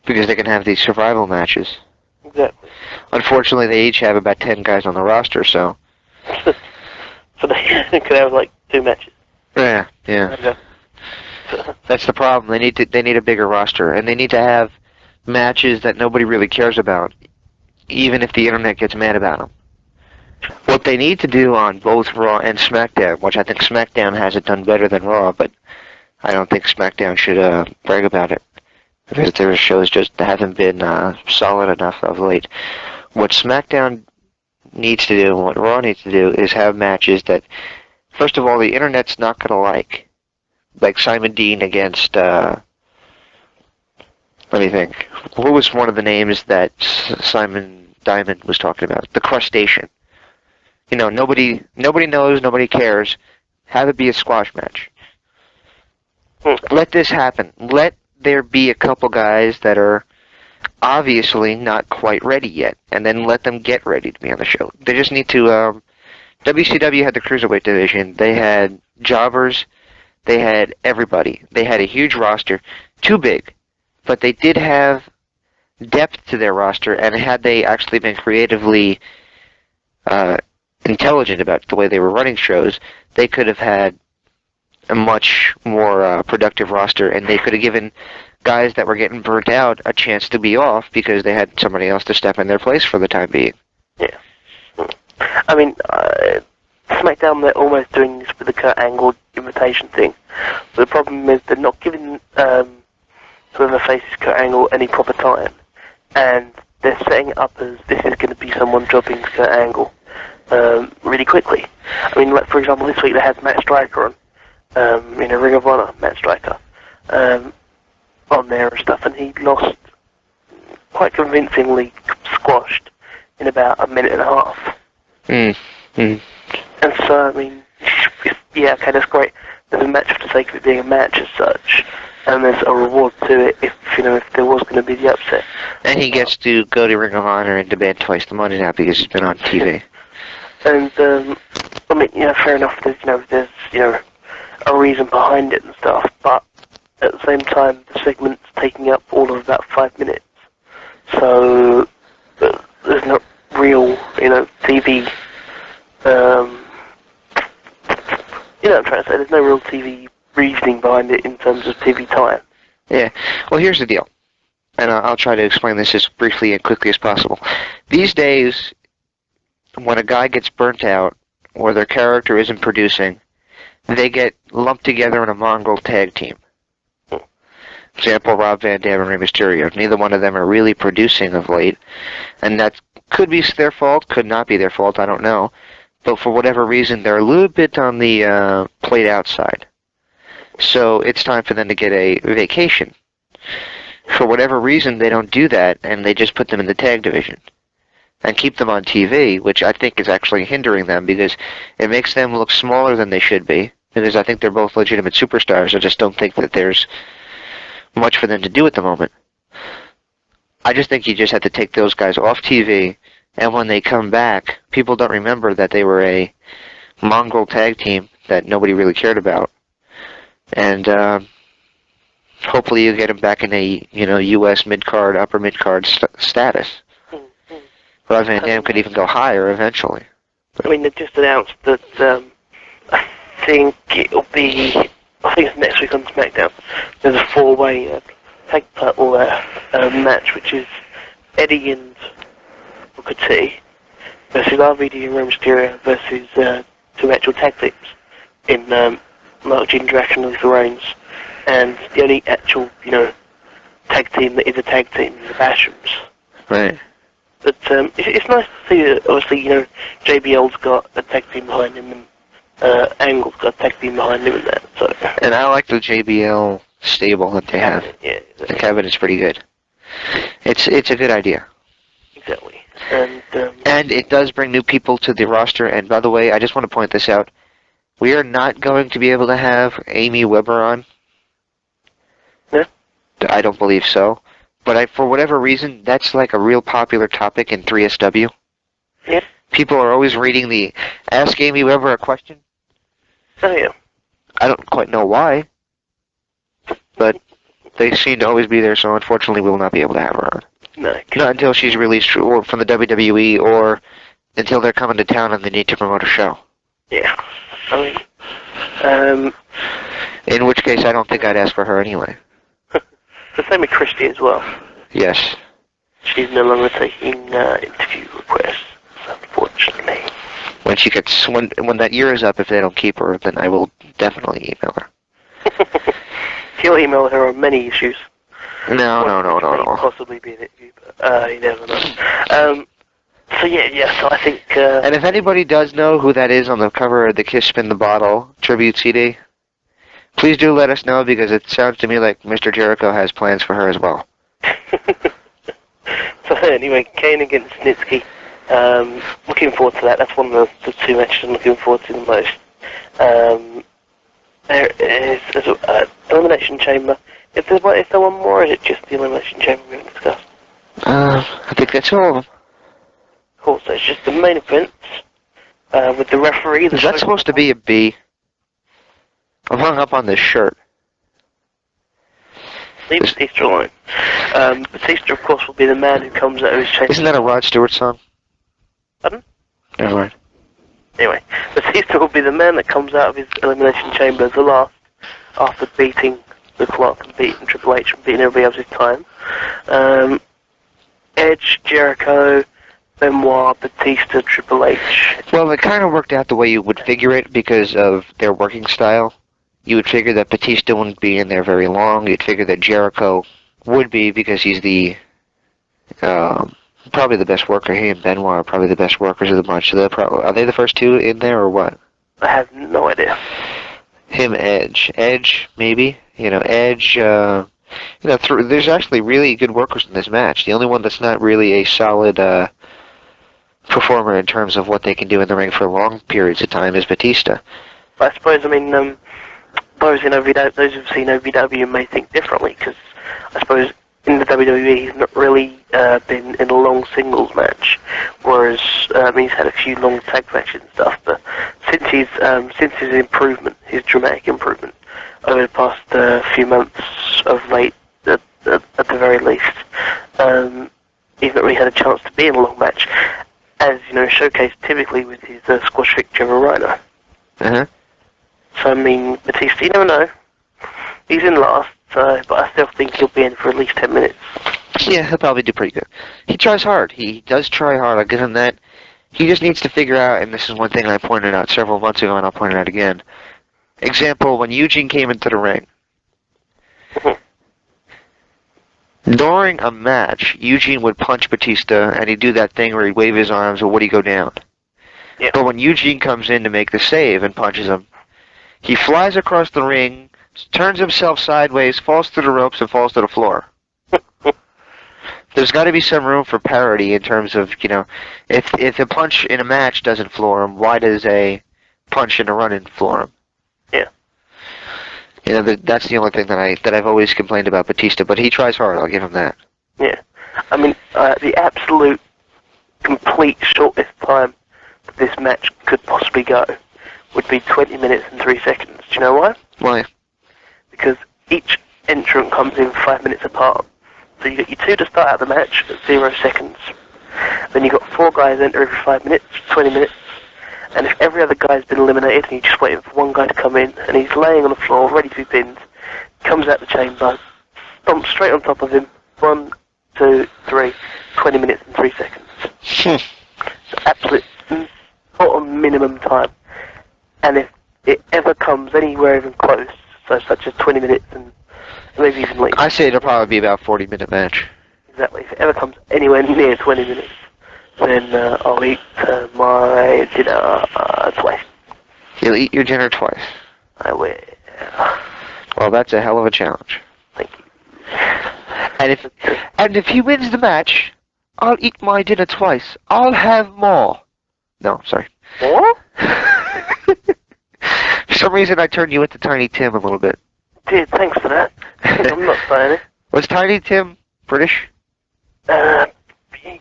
Because they can have these survival matches. Exactly. Unfortunately, they each have about 10 guys on the roster, so... So they could have, like, 2 matches. Yeah. That's the problem. They need a bigger roster, and they need to have matches that nobody really cares about, even if the internet gets mad about them. What they need to do on both Raw and SmackDown, which I think SmackDown has it done better than Raw, but I don't think SmackDown should brag about it, because their shows just haven't been solid enough of late. What SmackDown needs to do and what Raw needs to do is have matches that, first of all, the internet's not going to like Simon Dean against, let me think, what was one of the names that Simon Diamond was talking about? The Crustacean. Nobody knows, nobody cares. Have it be a squash match. Let this happen. Let there be a couple guys that are obviously not quite ready yet, and then let them get ready to be on the show. They just need to, WCW had the Cruiserweight division. They had jobbers. They had everybody. They had a huge roster. Too big. But they did have depth to their roster, and had they actually been creatively intelligent about the way they were running shows, they could have had a much more productive roster, and they could have given guys that were getting burnt out a chance to be off because they had somebody else to step in their place for the time being. Yeah. I mean, SmackDown, they're almost doing this with the Kurt Angle invitation thing. But the problem is they're not giving whoever faces Kurt Angle any proper time. And they're setting it up as this is going to be someone dropping Kurt Angle really quickly. I mean, like, for example, this week they had Matt Striker on, in a Ring of Honor, Matt Striker, on there and stuff, and he lost quite convincingly, squashed in about a minute and a half. And so, I mean, yeah, okay, that's great. There's a match for the sake of it being a match as such, and there's a reward to it if there was going to be the upset. And he gets to go to Ring of Honor and demand twice the money now because he's been on TV. And I mean, fair enough. There's a reason behind it and stuff, but at the same time, the segment's taking up all of about 5 minutes, so there's not real, TV. I'm trying to say, there's no real TV reasoning behind it in terms of TV time. Yeah. Well, here's the deal, and I'll try to explain this as briefly and quickly as possible. These days, when a guy gets burnt out or their character isn't producing, they get lumped together in a mongrel tag team. For example, Rob Van Dam and Rey Mysterio. Neither one of them are really producing of late, and that could be their fault, could not be their fault, I don't know. But for whatever reason, they're a little bit on the played out side. So it's time for them to get a vacation. For whatever reason, they don't do that, and they just put them in the tag division and keep them on TV, which I think is actually hindering them because it makes them look smaller than they should be, because I think they're both legitimate superstars. I just don't think that there's much for them to do at the moment. I just think you just have to take those guys off TV, and when they come back, people don't remember that they were a mongrel tag team that nobody really cared about. And hopefully you get them back in a U.S. mid-card, upper mid-card status. Rob Van Dam could even go higher eventually. I mean, they just announced that I think it's next week on SmackDown. There's a four-way tag title match, which is Eddie and Booker T versus RVD and Rey Mysterio versus two actual tag teams in Mark Ginger Action and Luther Reigns, and the only actual tag team that is a tag team is the Bashams. Right. But it's nice to see that, obviously, JBL's got a tag team behind him, and Angle's got a tag team behind him and that. So. And I like the JBL stable that they have. Yeah. The cabinet is pretty good. It's a good idea. Exactly. And it does bring new people to the roster. And by the way, I just want to point this out. We are not going to be able to have Amy Weber on. No? I don't believe so. But for whatever reason, that's like a real popular topic in 3SW. Yeah. People are always reading the Ask Amy Weber a Question. Oh, yeah. I don't quite know why. But they seem to always be there, so unfortunately we will not be able to have her on. No. Not until she's released or from the WWE or until they're coming to town and they need to promote a show. Yeah. I mean, in which case I don't think I'd ask for her anyway. the same with Christy as well. Yes. She's no longer taking interview requests, unfortunately. When she gets when that year is up, if they don't keep her, then I will definitely email her. He'll email her on many issues. No. Possibly be an interview, but you never know. So I think... and if anybody does know who that is on the cover of the Kiss Spin the Bottle tribute CD, please do let us know, because it sounds to me like Mr. Jericho has plans for her as well. So anyway, Kane against Snitsky. Looking forward to that. That's one of the two matches I'm looking forward to the most. There is Elimination Chamber. Is there one more, or is it just the Elimination Chamber we're going to discuss? I think that's all of them. Cool, so it's just the main event with the referee. Is that supposed to be a B? I'm hung up on this shirt. Leave Batista alone. Batista, of course, will be the man who comes out of his chamber. Isn't that a Rod Stewart song? Pardon? Never mind. Anyway, Batista will be the man that comes out of his Elimination Chamber as the last, after beating the clock and beating Triple H and beating everybody else's time. Edge, Jericho, Benoit, Batista, Triple H. Well, it kind of worked out the way you would figure it because of their working style. You would figure that Batista wouldn't be in there very long. You'd figure that Jericho would be, because he's the probably the best worker. He and Benoit are probably the best workers of the bunch. Are they the first two in there, or what? I have no idea. Him, Edge, maybe. Edge. There's actually really good workers in this match. The only one that's not really a solid performer in terms of what they can do in the ring for long periods of time is Batista. But I suppose, those who've seen OVW may think differently, because I suppose in the WWE he's not really been in a long singles match, whereas he's had a few long tag matches and stuff. But since his improvement, his dramatic improvement over the past few months of late, at the very least, he's not really had a chance to be in a long match, as showcased typically with his squash victory over Rhino. Uh-huh. So Batista, you never know. He's in last, but I still think he'll be in for at least 10 minutes. Yeah, he'll probably do pretty good. He tries hard. He does try hard. I'll give him that. He just needs to figure out, and this is one thing I pointed out several months ago, and I'll point it out again. Example, when Eugene came into the ring. During a match, Eugene would punch Batista, and he'd do that thing where he'd wave his arms, or would he go down? Yeah. But when Eugene comes in to make the save and punches him, he flies across the ring, turns himself sideways, falls through the ropes, and falls to the floor. There's got to be some room for parity in terms of, if a punch in a match doesn't floor him, why does a punch in a run-in floor him? Yeah. You know, that's the only thing that I've always complained about Batista, but he tries hard. I'll give him that. Yeah. I mean, the absolute complete shortest time that this match could possibly go would be 20 minutes and 3 seconds. Do you know why? Why? Because each entrant comes in 5 minutes apart. So you get your two to start out the match at 0 seconds. Then you got 4 guys enter every 5 minutes, 20 minutes. And if every other guy's been eliminated and you're just waiting for one guy to come in and he's laying on the floor ready to be pinned, comes out the chamber, stomps straight on top of him, 1, 2, 3, 20 minutes and 3 seconds. It's absolute bottom minimum time. And if it ever comes anywhere even close, so such as 20 minutes and maybe even later. I say it'll probably be about a 40-minute match. Exactly. If it ever comes anywhere near 20 minutes, then I'll eat my dinner twice. You'll eat your dinner twice. I will. Well, that's a hell of a challenge. Thank you. And if he wins the match, I'll eat my dinner twice. I'll have more. No, sorry. What? For some reason, I turned you into Tiny Tim a little bit. Dude, thanks for that. I'm not saying it. Was Tiny Tim British?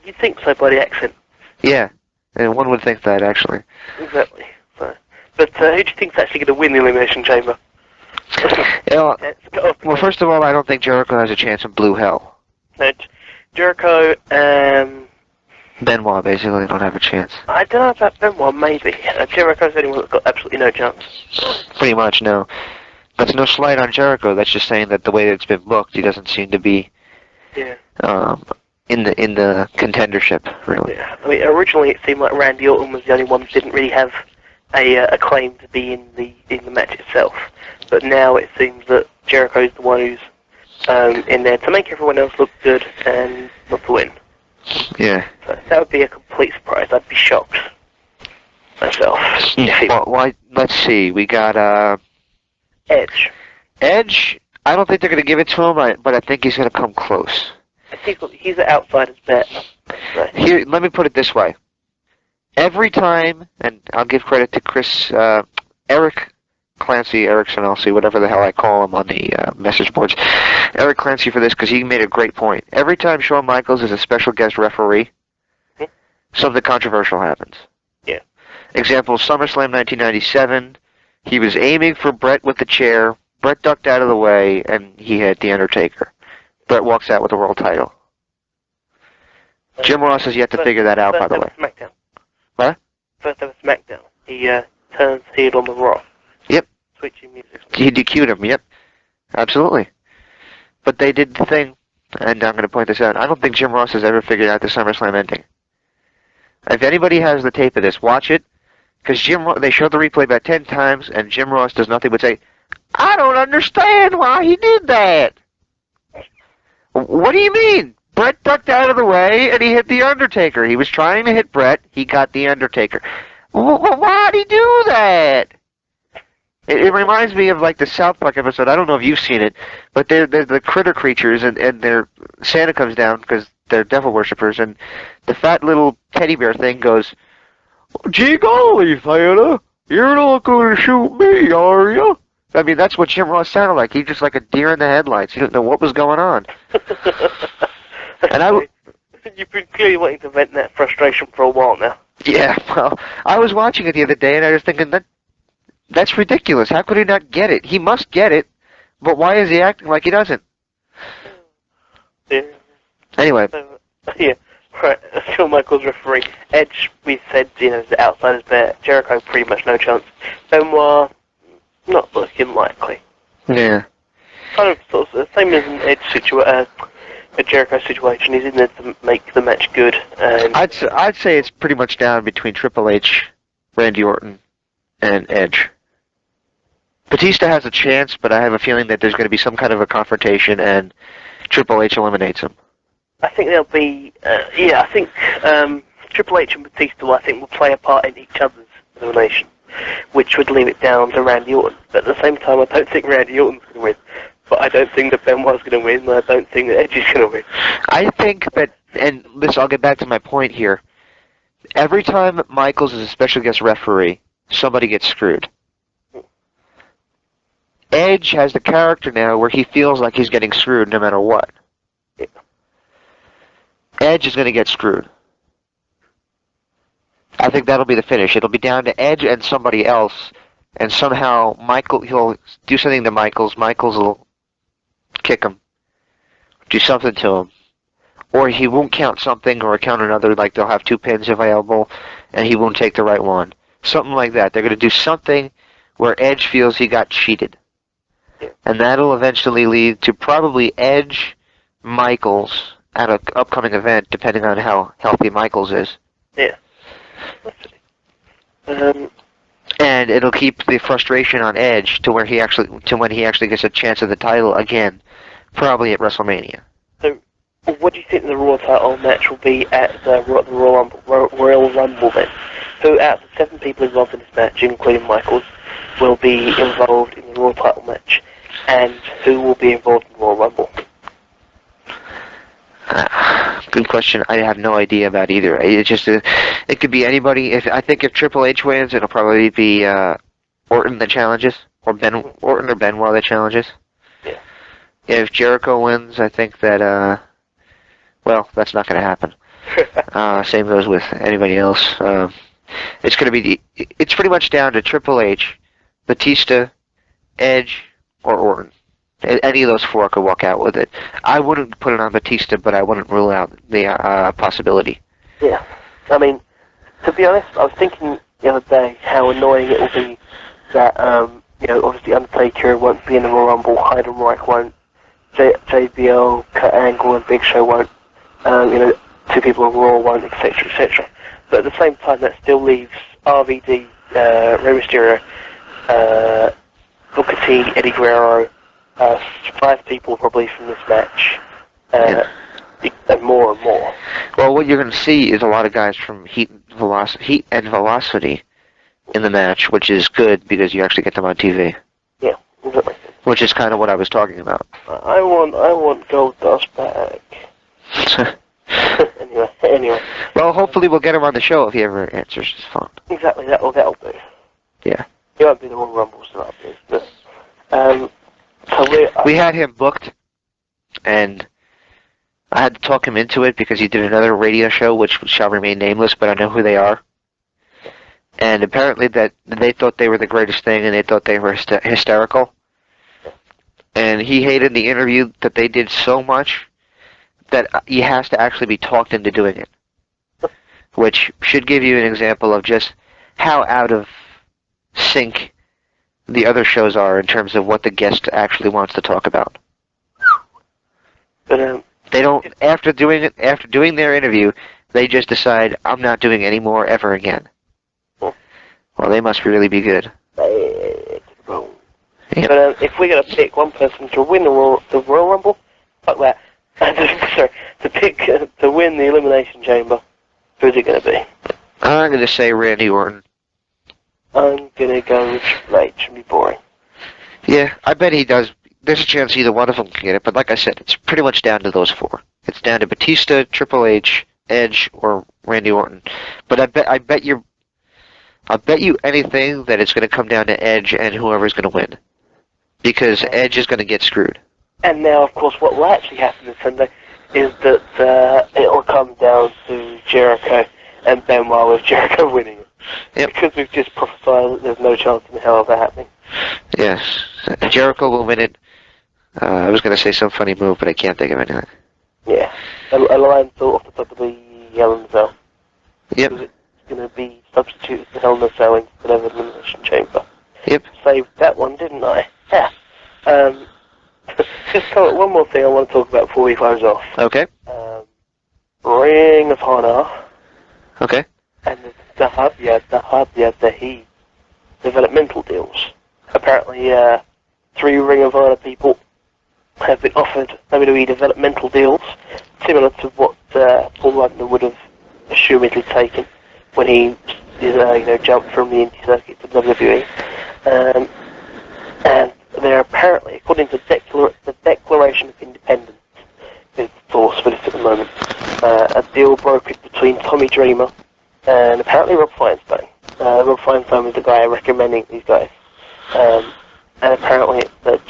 You'd think so by the accent. Yeah, and one would think that, actually. Exactly. So, but who do you think's actually going to win the Elimination Chamber? Well, first of all, I don't think Jericho has a chance in Blue Hell. No, Jericho, Benoit basically don't have a chance. I don't know about Benoit, maybe. Jericho's the only one that's got absolutely no chance. Pretty much, no. That's no slight on Jericho. That's just saying that the way that it's been booked, he doesn't seem to be in the contendership, really. Yeah. I mean, originally it seemed like Randy Orton was the only one that didn't really have a claim to be in the match itself. But now it seems that Jericho's the one who's in there to make everyone else look good and not to win. Yeah. So that would be a complete surprise. I'd be shocked myself. Yeah. Well, why? Let's see. We got Edge. Edge. I don't think they're going to give it to him, but I think he's going to come close. I think he's an outsider's bet. Right. Here, let me put it this way. Every time, and I'll give credit to Eric Clancy, Erickson, I'll see whatever the hell I call him on the message boards. Eric Clancy for this, because he made a great point. Every time Shawn Michaels is a special guest referee, something controversial happens. Yeah. Example, SummerSlam 1997, he was aiming for Brett with the chair, Brett ducked out of the way, and he hit The Undertaker. Brett walks out with the world title. Jim Ross has yet to figure that out, by the way. SmackDown. What? First ever SmackDown. He turns heel on the Raw. Yep. Switching music. He DQ'd him, yep. Absolutely. But they did the thing, and I'm going to point this out. I don't think Jim Ross has ever figured out the SummerSlam ending. If anybody has the tape of this, watch it, because they showed the replay about 10 times, and Jim Ross does nothing but say, I don't understand why he did that. What do you mean? Brett ducked out of the way, and he hit The Undertaker. He was trying to hit Brett. He got The Undertaker. Why'd he do that? It reminds me of like the South Park episode. I don't know if you've seen it, but they're the critter creatures, and Santa comes down because they're devil worshippers, and the fat little teddy bear thing goes, Gee golly, Santa, you're not going to shoot me, are you? I mean, that's what Jim Ross sounded like. He's just like a deer in the headlights. He didn't know what was going on. And You've been clearly wanting to vent that frustration for a while now. Yeah, well, I was watching it the other day, and I was thinking that's ridiculous. How could he not get it? He must get it, but why is he acting like he doesn't? Yeah. Anyway. Yeah, right. Shawn Michaels referee. Edge, we said, is the outsider's bet. Jericho, pretty much no chance. Benoit, not looking likely. Yeah. Kind of sort of same as an Edge a Jericho situation. He's in there to make the match good. And I'd say it's pretty much down between Triple H, Randy Orton, and Edge. Batista has a chance, but I have a feeling that there's going to be some kind of a confrontation, and Triple H eliminates him. I think there'll be, I think Triple H and Batista, I think, will play a part in each other's elimination, which would leave it down to Randy Orton. But at the same time, I don't think Randy Orton's going to win. But I don't think that Benoit's going to win, and I don't think that Edge is going to win. I think that, and listen, I'll get back to my point here. Every time Michaels is a special guest referee, somebody gets screwed. Edge has the character now where he feels like he's getting screwed no matter what. Edge is going to get screwed. I think that'll be the finish. It'll be down to Edge and somebody else, and somehow he'll do something to Michaels. Michaels will kick him, do something to him. Or he won't count something or count another, like they'll have 2 pins available, and he won't take the right one. Something like that. They're going to do something where Edge feels he got cheated. And that'll eventually lead to probably Edge, Michaels, at an upcoming event, depending on how healthy Michaels is. Yeah. And it'll keep the frustration on Edge to when he actually gets a chance at the title again, probably at WrestleMania. So, what do you think the Raw title match will be at the Royal Rumble then? So, out of the 7 people involved in this match, including Michaels, will be involved in the Raw title match, and who will be involved in the Royal Rumble? Good question. I have no idea about either. It's just it could be anybody. I think if Triple H wins, it'll probably be Orton that challenges, or Orton or Benoit that challenges. Yeah. If Jericho wins, I think that well, that's not going to happen. Same goes with anybody else. It's going to be it's pretty much down to Triple H, Batista, Edge, or Orton. Any of those 4 could walk out with it. I wouldn't put it on Batista, but I wouldn't rule out the possibility. Yeah. I mean, to be honest, I was thinking the other day how annoying it will be that, obviously Undertaker won't be in the Royal Rumble, Heidenreich won't, JBL, Kurt Angle, and Big Show won't, 2 people on Raw won't, etc., etc. But at the same time, that still leaves RVD, Rey Mysterio, Booker T, Eddie Guerrero, 5 people probably from this match, and more and more. Well, what you're going to see is a lot of guys from Heat and Velocity in the match, which is good because you actually get them on TV. Yeah, exactly. Which is kind of what I was talking about. I want Gold Dust back. Anyway. Well, hopefully we'll get him on the show if he ever answers his phone. Exactly, that'll do. Yeah. He won't be the Royal Rumble, so that'll do. We had him booked, and I had to talk him into it because he did another radio show, which shall remain nameless, but I know who they are. And apparently that they thought they were the greatest thing, and they thought they were hysterical. And he hated the interview that they did so much that he has to actually be talked into doing it, which should give you an example of just how out of sync the other shows are in terms of what the guest actually wants to talk about. But they don't. After doing their interview, they just decide, I'm not doing any more ever again. Well, they must really be good. Yep. But if we're going to pick one person to win the Royal Rumble, fuck that. Sorry, to win the Elimination Chamber, who's it going to be? I'm going to say Randy Orton. I'm going to go with Triple H and be boring. Yeah, I bet he does. There's a chance either one of them can get it, but like I said, it's pretty much down to those 4. It's down to Batista, Triple H, Edge, or Randy Orton. But I bet you anything that it's going to come down to Edge and whoever's going to win, because Edge is going to get screwed. And now, of course, what will actually happen this Sunday is that it will come down to Jericho and Benoit, with Jericho winning it. Yep. Because we've just prophesied that there's no chance in hell of that happening. Yes. Jericho will win it. I was going to say some funny move, but I can't think of anything. Yeah. A line thought off the top of the Hell in a Cell. Yep. It's going to be substituted for Hell in a Cell instead of Elimination Chamber. Yep. Saved that one, didn't I? Yeah. Just one more thing I want to talk about before we close off. Okay. Ring of Honor. Okay. And the Heat developmental deals. Apparently, 3 Ring of Honor people have been offered WWE developmental deals, similar to what Paul Wagner would have assumedly taken when he jumped from the indie circuit to WWE. And they're apparently, according to the Declaration of Independence, is the source for this at the moment, a deal brokered between Tommy Dreamer and apparently Rob Feinstein. Rob Feinstein was the guy recommending these guys. and apparently it's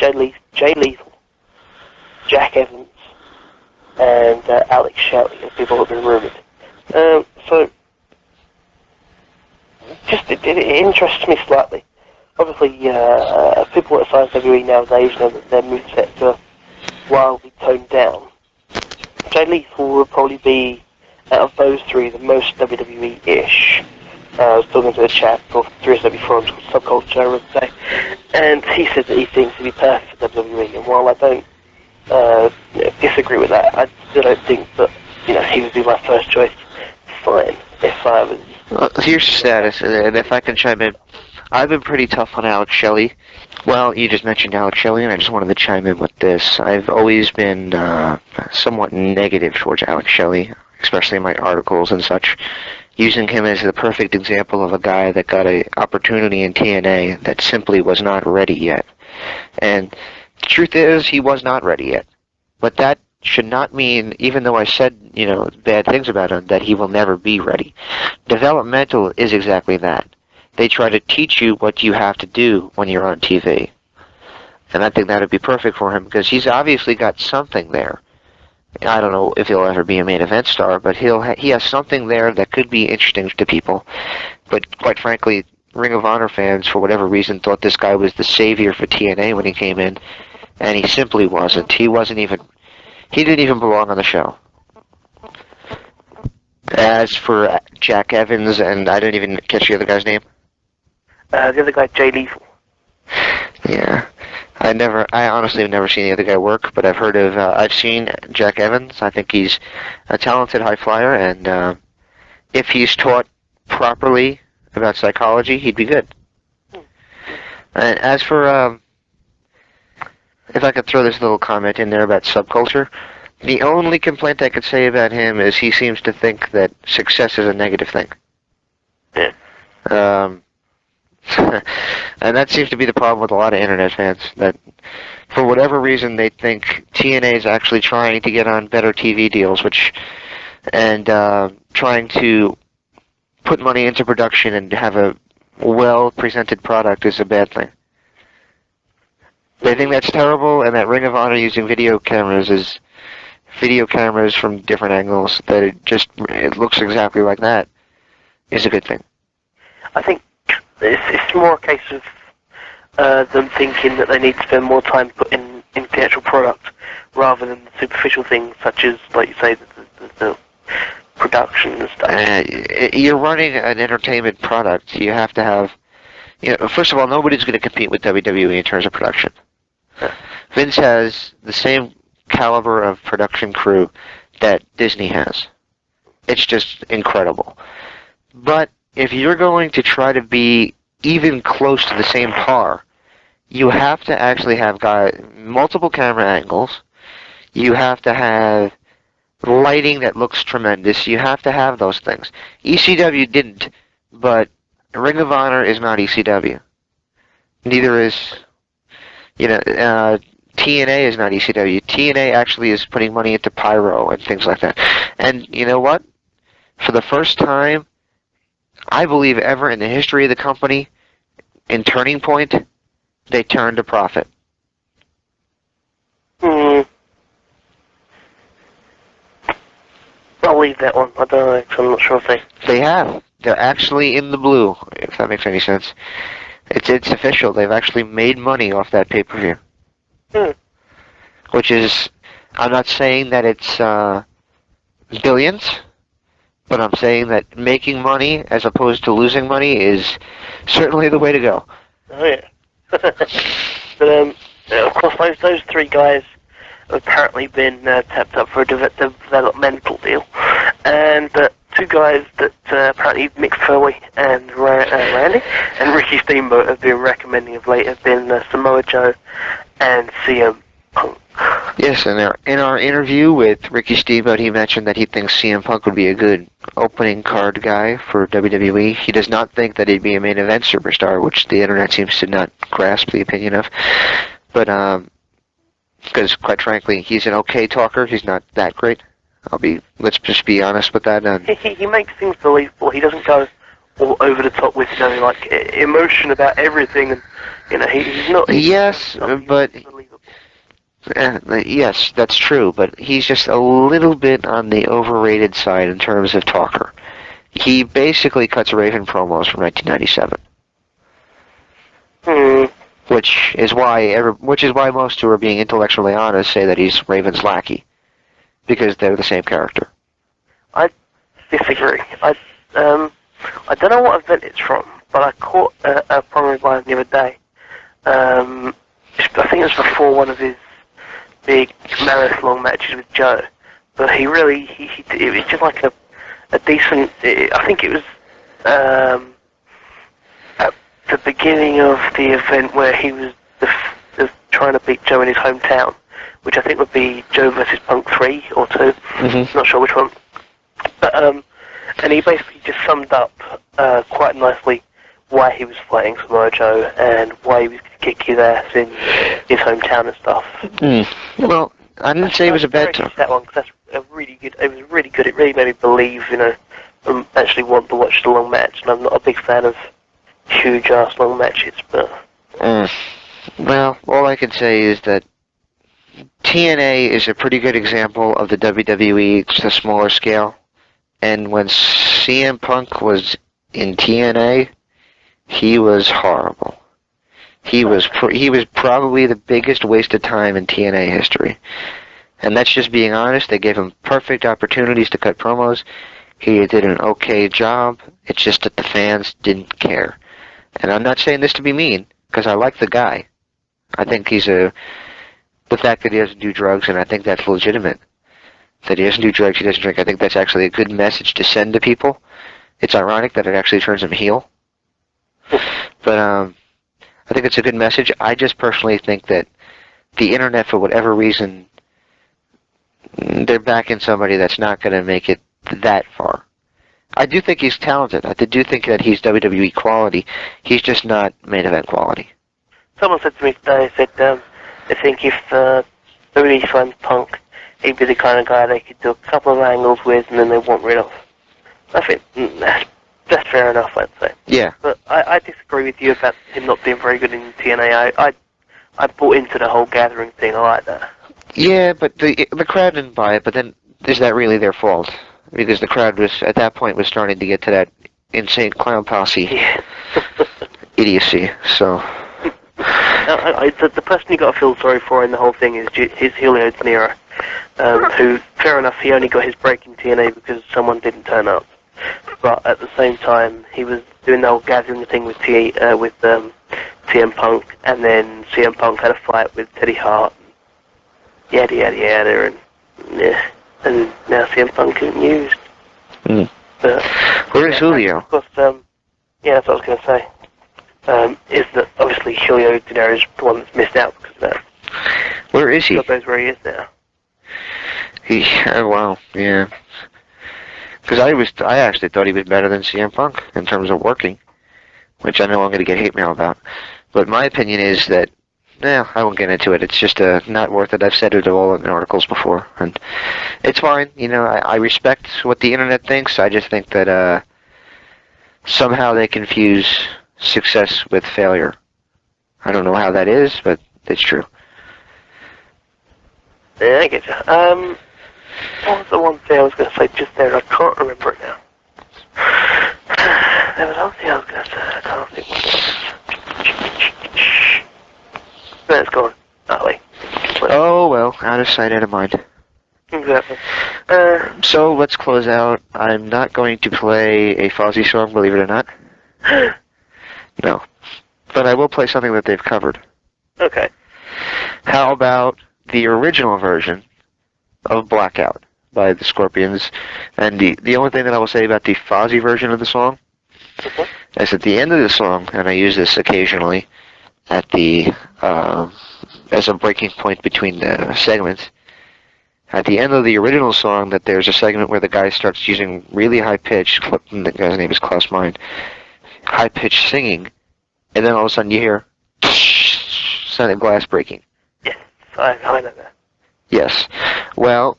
Jay Lethal, Jack Evans, and Alex Shelley, as people have been rumoured. So, just it interests me slightly. Obviously, people at WWE nowadays know that their movesets are wildly toned down. Jay Lethal will probably be, out of those three, the most WWE-ish. I was talking to a chap for 3SW forums called Subculture, I would say, and he said that he thinks he'd be perfect for WWE, and while I don't disagree with that, I still don't think that, he would be my first choice. Fine, if I was... Well, here's the status, and if I can chime in, I've been pretty tough on Alex Shelley. Well, you just mentioned Alex Shelley, and I just wanted to chime in with this. I've always been somewhat negative towards Alex Shelley, especially in my articles and such, using him as the perfect example of a guy that got an opportunity in TNA that simply was not ready yet. And the truth is, he was not ready yet. But that should not mean, even though I said, bad things about him, that he will never be ready. Developmental is exactly that. They try to teach you what you have to do when you're on TV. And I think that would be perfect for him, because he's obviously got something there. I don't know if he'll ever be a main event star, but he has something there that could be interesting to people. But quite frankly, Ring of Honor fans, for whatever reason, thought this guy was the savior for TNA when he came in, and he simply wasn't. He didn't even belong on the show. As for Jack Evans, and I didn't even catch the other guy's name. The other guy, Jay Lethal. Yeah. I honestly have never seen the other guy work, but I've seen Jack Evans. I think he's a talented high flyer, and if he's taught properly about psychology, he'd be good. And as for, if I could throw this little comment in there about subculture, the only complaint I could say about him is he seems to think that success is a negative thing. Yeah. And that seems to be the problem with a lot of internet fans, that for whatever reason they think TNA is actually trying to get on better TV deals, and trying to put money into production and have a well-presented product is a bad thing. They think that's terrible, and that Ring of Honor using video cameras from different angles, that it looks exactly like that, is a good thing. I think it's more a case of them thinking that they need to spend more time putting in the actual product rather than the superficial things such as, like you say, the production and stuff. You're running an entertainment product. You have to have, first of all, nobody's going to compete with WWE in terms of production. Vince has the same caliber of production crew that Disney has. It's just incredible. But if you're going to try to be even close to the same par, you have to actually have multiple camera angles. You have to have lighting that looks tremendous. You have to have those things. ECW didn't, but Ring of Honor is not ECW. Neither is, TNA is not ECW. TNA actually is putting money into pyro and things like that. And you know what? For the first time, I believe ever in the history of the company, in Turning Point, they turned a profit. I'll leave that one. I don't know. I'm not sure if They have. They're actually in the blue, if that makes any sense. It's official. They've actually made money off that pay-per-view. Which is, I'm not saying that it's billions, but I'm saying that making money as opposed to losing money is certainly the way to go. Oh, yeah. But, of course, those three guys have apparently been tapped up for a developmental deal. And two guys that apparently Mick Foley and Randy and Ricky Steamboat have been recommending of late have been Samoa Joe and CM Punk. Yes, and in our interview with Ricky Steamboat, he mentioned that he thinks CM Punk would be a good opening card guy for WWE. He does not think that he'd be a main event superstar, which the internet seems to not grasp the opinion of. But, because quite frankly, he's an okay talker. He's not that great. Let's just be honest with that. And he makes things believable. He doesn't go all over the top with, like, emotion about everything and, You know, he's not. Yes, but unbelievable. yes, that's true. But he's just a little bit on the overrated side in terms of talker. He basically cuts Raven promos from 1997, which is why most who are being intellectually honest say that he's Raven's lackey, because they're the same character. I disagree. I don't know what event it's from, but I caught a promo by him the other day. I think it was before one of his big marathon matches with Joe, but it was just like a decent. I think it was at the beginning of the event where he was trying to beat Joe in his hometown, which I think would be Joe versus Punk 3 or 2. Mm-hmm. Not sure which one. But and he basically just summed up quite nicely why he was fighting Samoa Joe and why he was going to kick his ass in his hometown and stuff. Well, I didn't say it was a bad time. That one, because that's really good. It was really good. It really made me believe, and actually want to watch the long match. And I'm not a big fan of huge ass long matches, but. Well, all I can say is that TNA is a pretty good example of the WWE, just a smaller scale. And when CM Punk was in TNA, he was horrible. He was probably the biggest waste of time in TNA history. And that's just being honest. They gave him perfect opportunities to cut promos. He did an okay job. It's just that the fans didn't care. And I'm not saying this to be mean, because I like the guy. I think the fact that he doesn't do drugs, and I think that's legitimate. That he doesn't do drugs, he doesn't drink, I think that's actually a good message to send to people. It's ironic that it actually turns him heel. But I think it's a good message. I just personally think that the internet, for whatever reason, they're backing somebody that's not going to make it that far. I do think he's talented. I do think that he's WWE quality. He's just not main event quality. Someone said to me today, they think if WWE signed Punk, he'd be the kind of guy they could do a couple of angles with and then they want rid of. I think that's fair enough, I'd say. Yeah. But I disagree with you about him not being very good in TNA. I bought into the whole gathering thing. I like that. Yeah, but the crowd didn't buy it, but then is that really their fault? Because the crowd was, at that point, was starting to get to that insane clown posse idiocy, so... The person you got to feel sorry for in the whole thing is Julio De Niro, who, fair enough, he only got his break in TNA because someone didn't turn up. But at the same time, he was doing the whole gathering thing with CM Punk, and then CM Punk had a fight with Teddy Hart, yada yada yada, and now CM Punk isn't used. But, where is Julio? Of course, yeah, that's what I was going to say. Is that obviously Julio De Niro is the one that's missed out because of that. Where is he? God knows where he is now. Wow, yeah. Because I actually thought he was better than CM Punk in terms of working, which I know I'm going to get hate mail about. But my opinion is that, I won't get into it. It's just not worth it. I've said it all in articles before, and it's fine. I respect what the internet thinks. I just think that somehow they confuse success with failure. I don't know how that is, but it's true. Yeah, I get you. What was the one thing I was going to say just there? I can't remember it now. There was one thing I was going to say. I can't think what it was. No, it's gone. Oh, wait. Oh, well, out of sight, out of mind. Exactly. So, let's close out. I'm not going to play a Fozzy song, believe it or not. No. But I will play something that they've covered. Okay. How about the original version of Blackout by the Scorpions? And the only thing that I will say about the Fozzy version of the song is at the end of the song, and I use this occasionally at the as a breaking point between the segments, at the end of the original song, that there's a segment where the guy starts using really high-pitched, the guy's name is Klaus Mind, high-pitched singing, and then all of a sudden you hear sound of glass breaking. Yes, I know that. Yes. Well,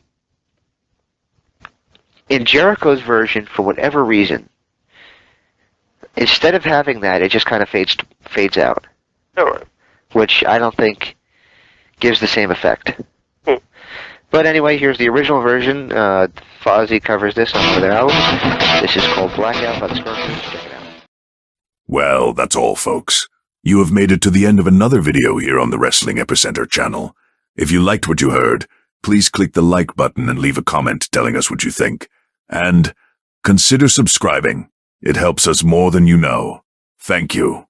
in Jericho's version, for whatever reason, instead of having that, it just kind of fades out. All right. which I don't think gives the same effect. Hmm. But anyway, here's the original version. Fozzy covers this on one of their albums. This is called Blackout by the Scorpions. Check it out. Well, that's all, folks. You have made it to the end of another video here on the Wrestling Epicenter channel. If you liked what you heard, please click the like button and leave a comment telling us what you think. And consider subscribing. It helps us more than you know. Thank you.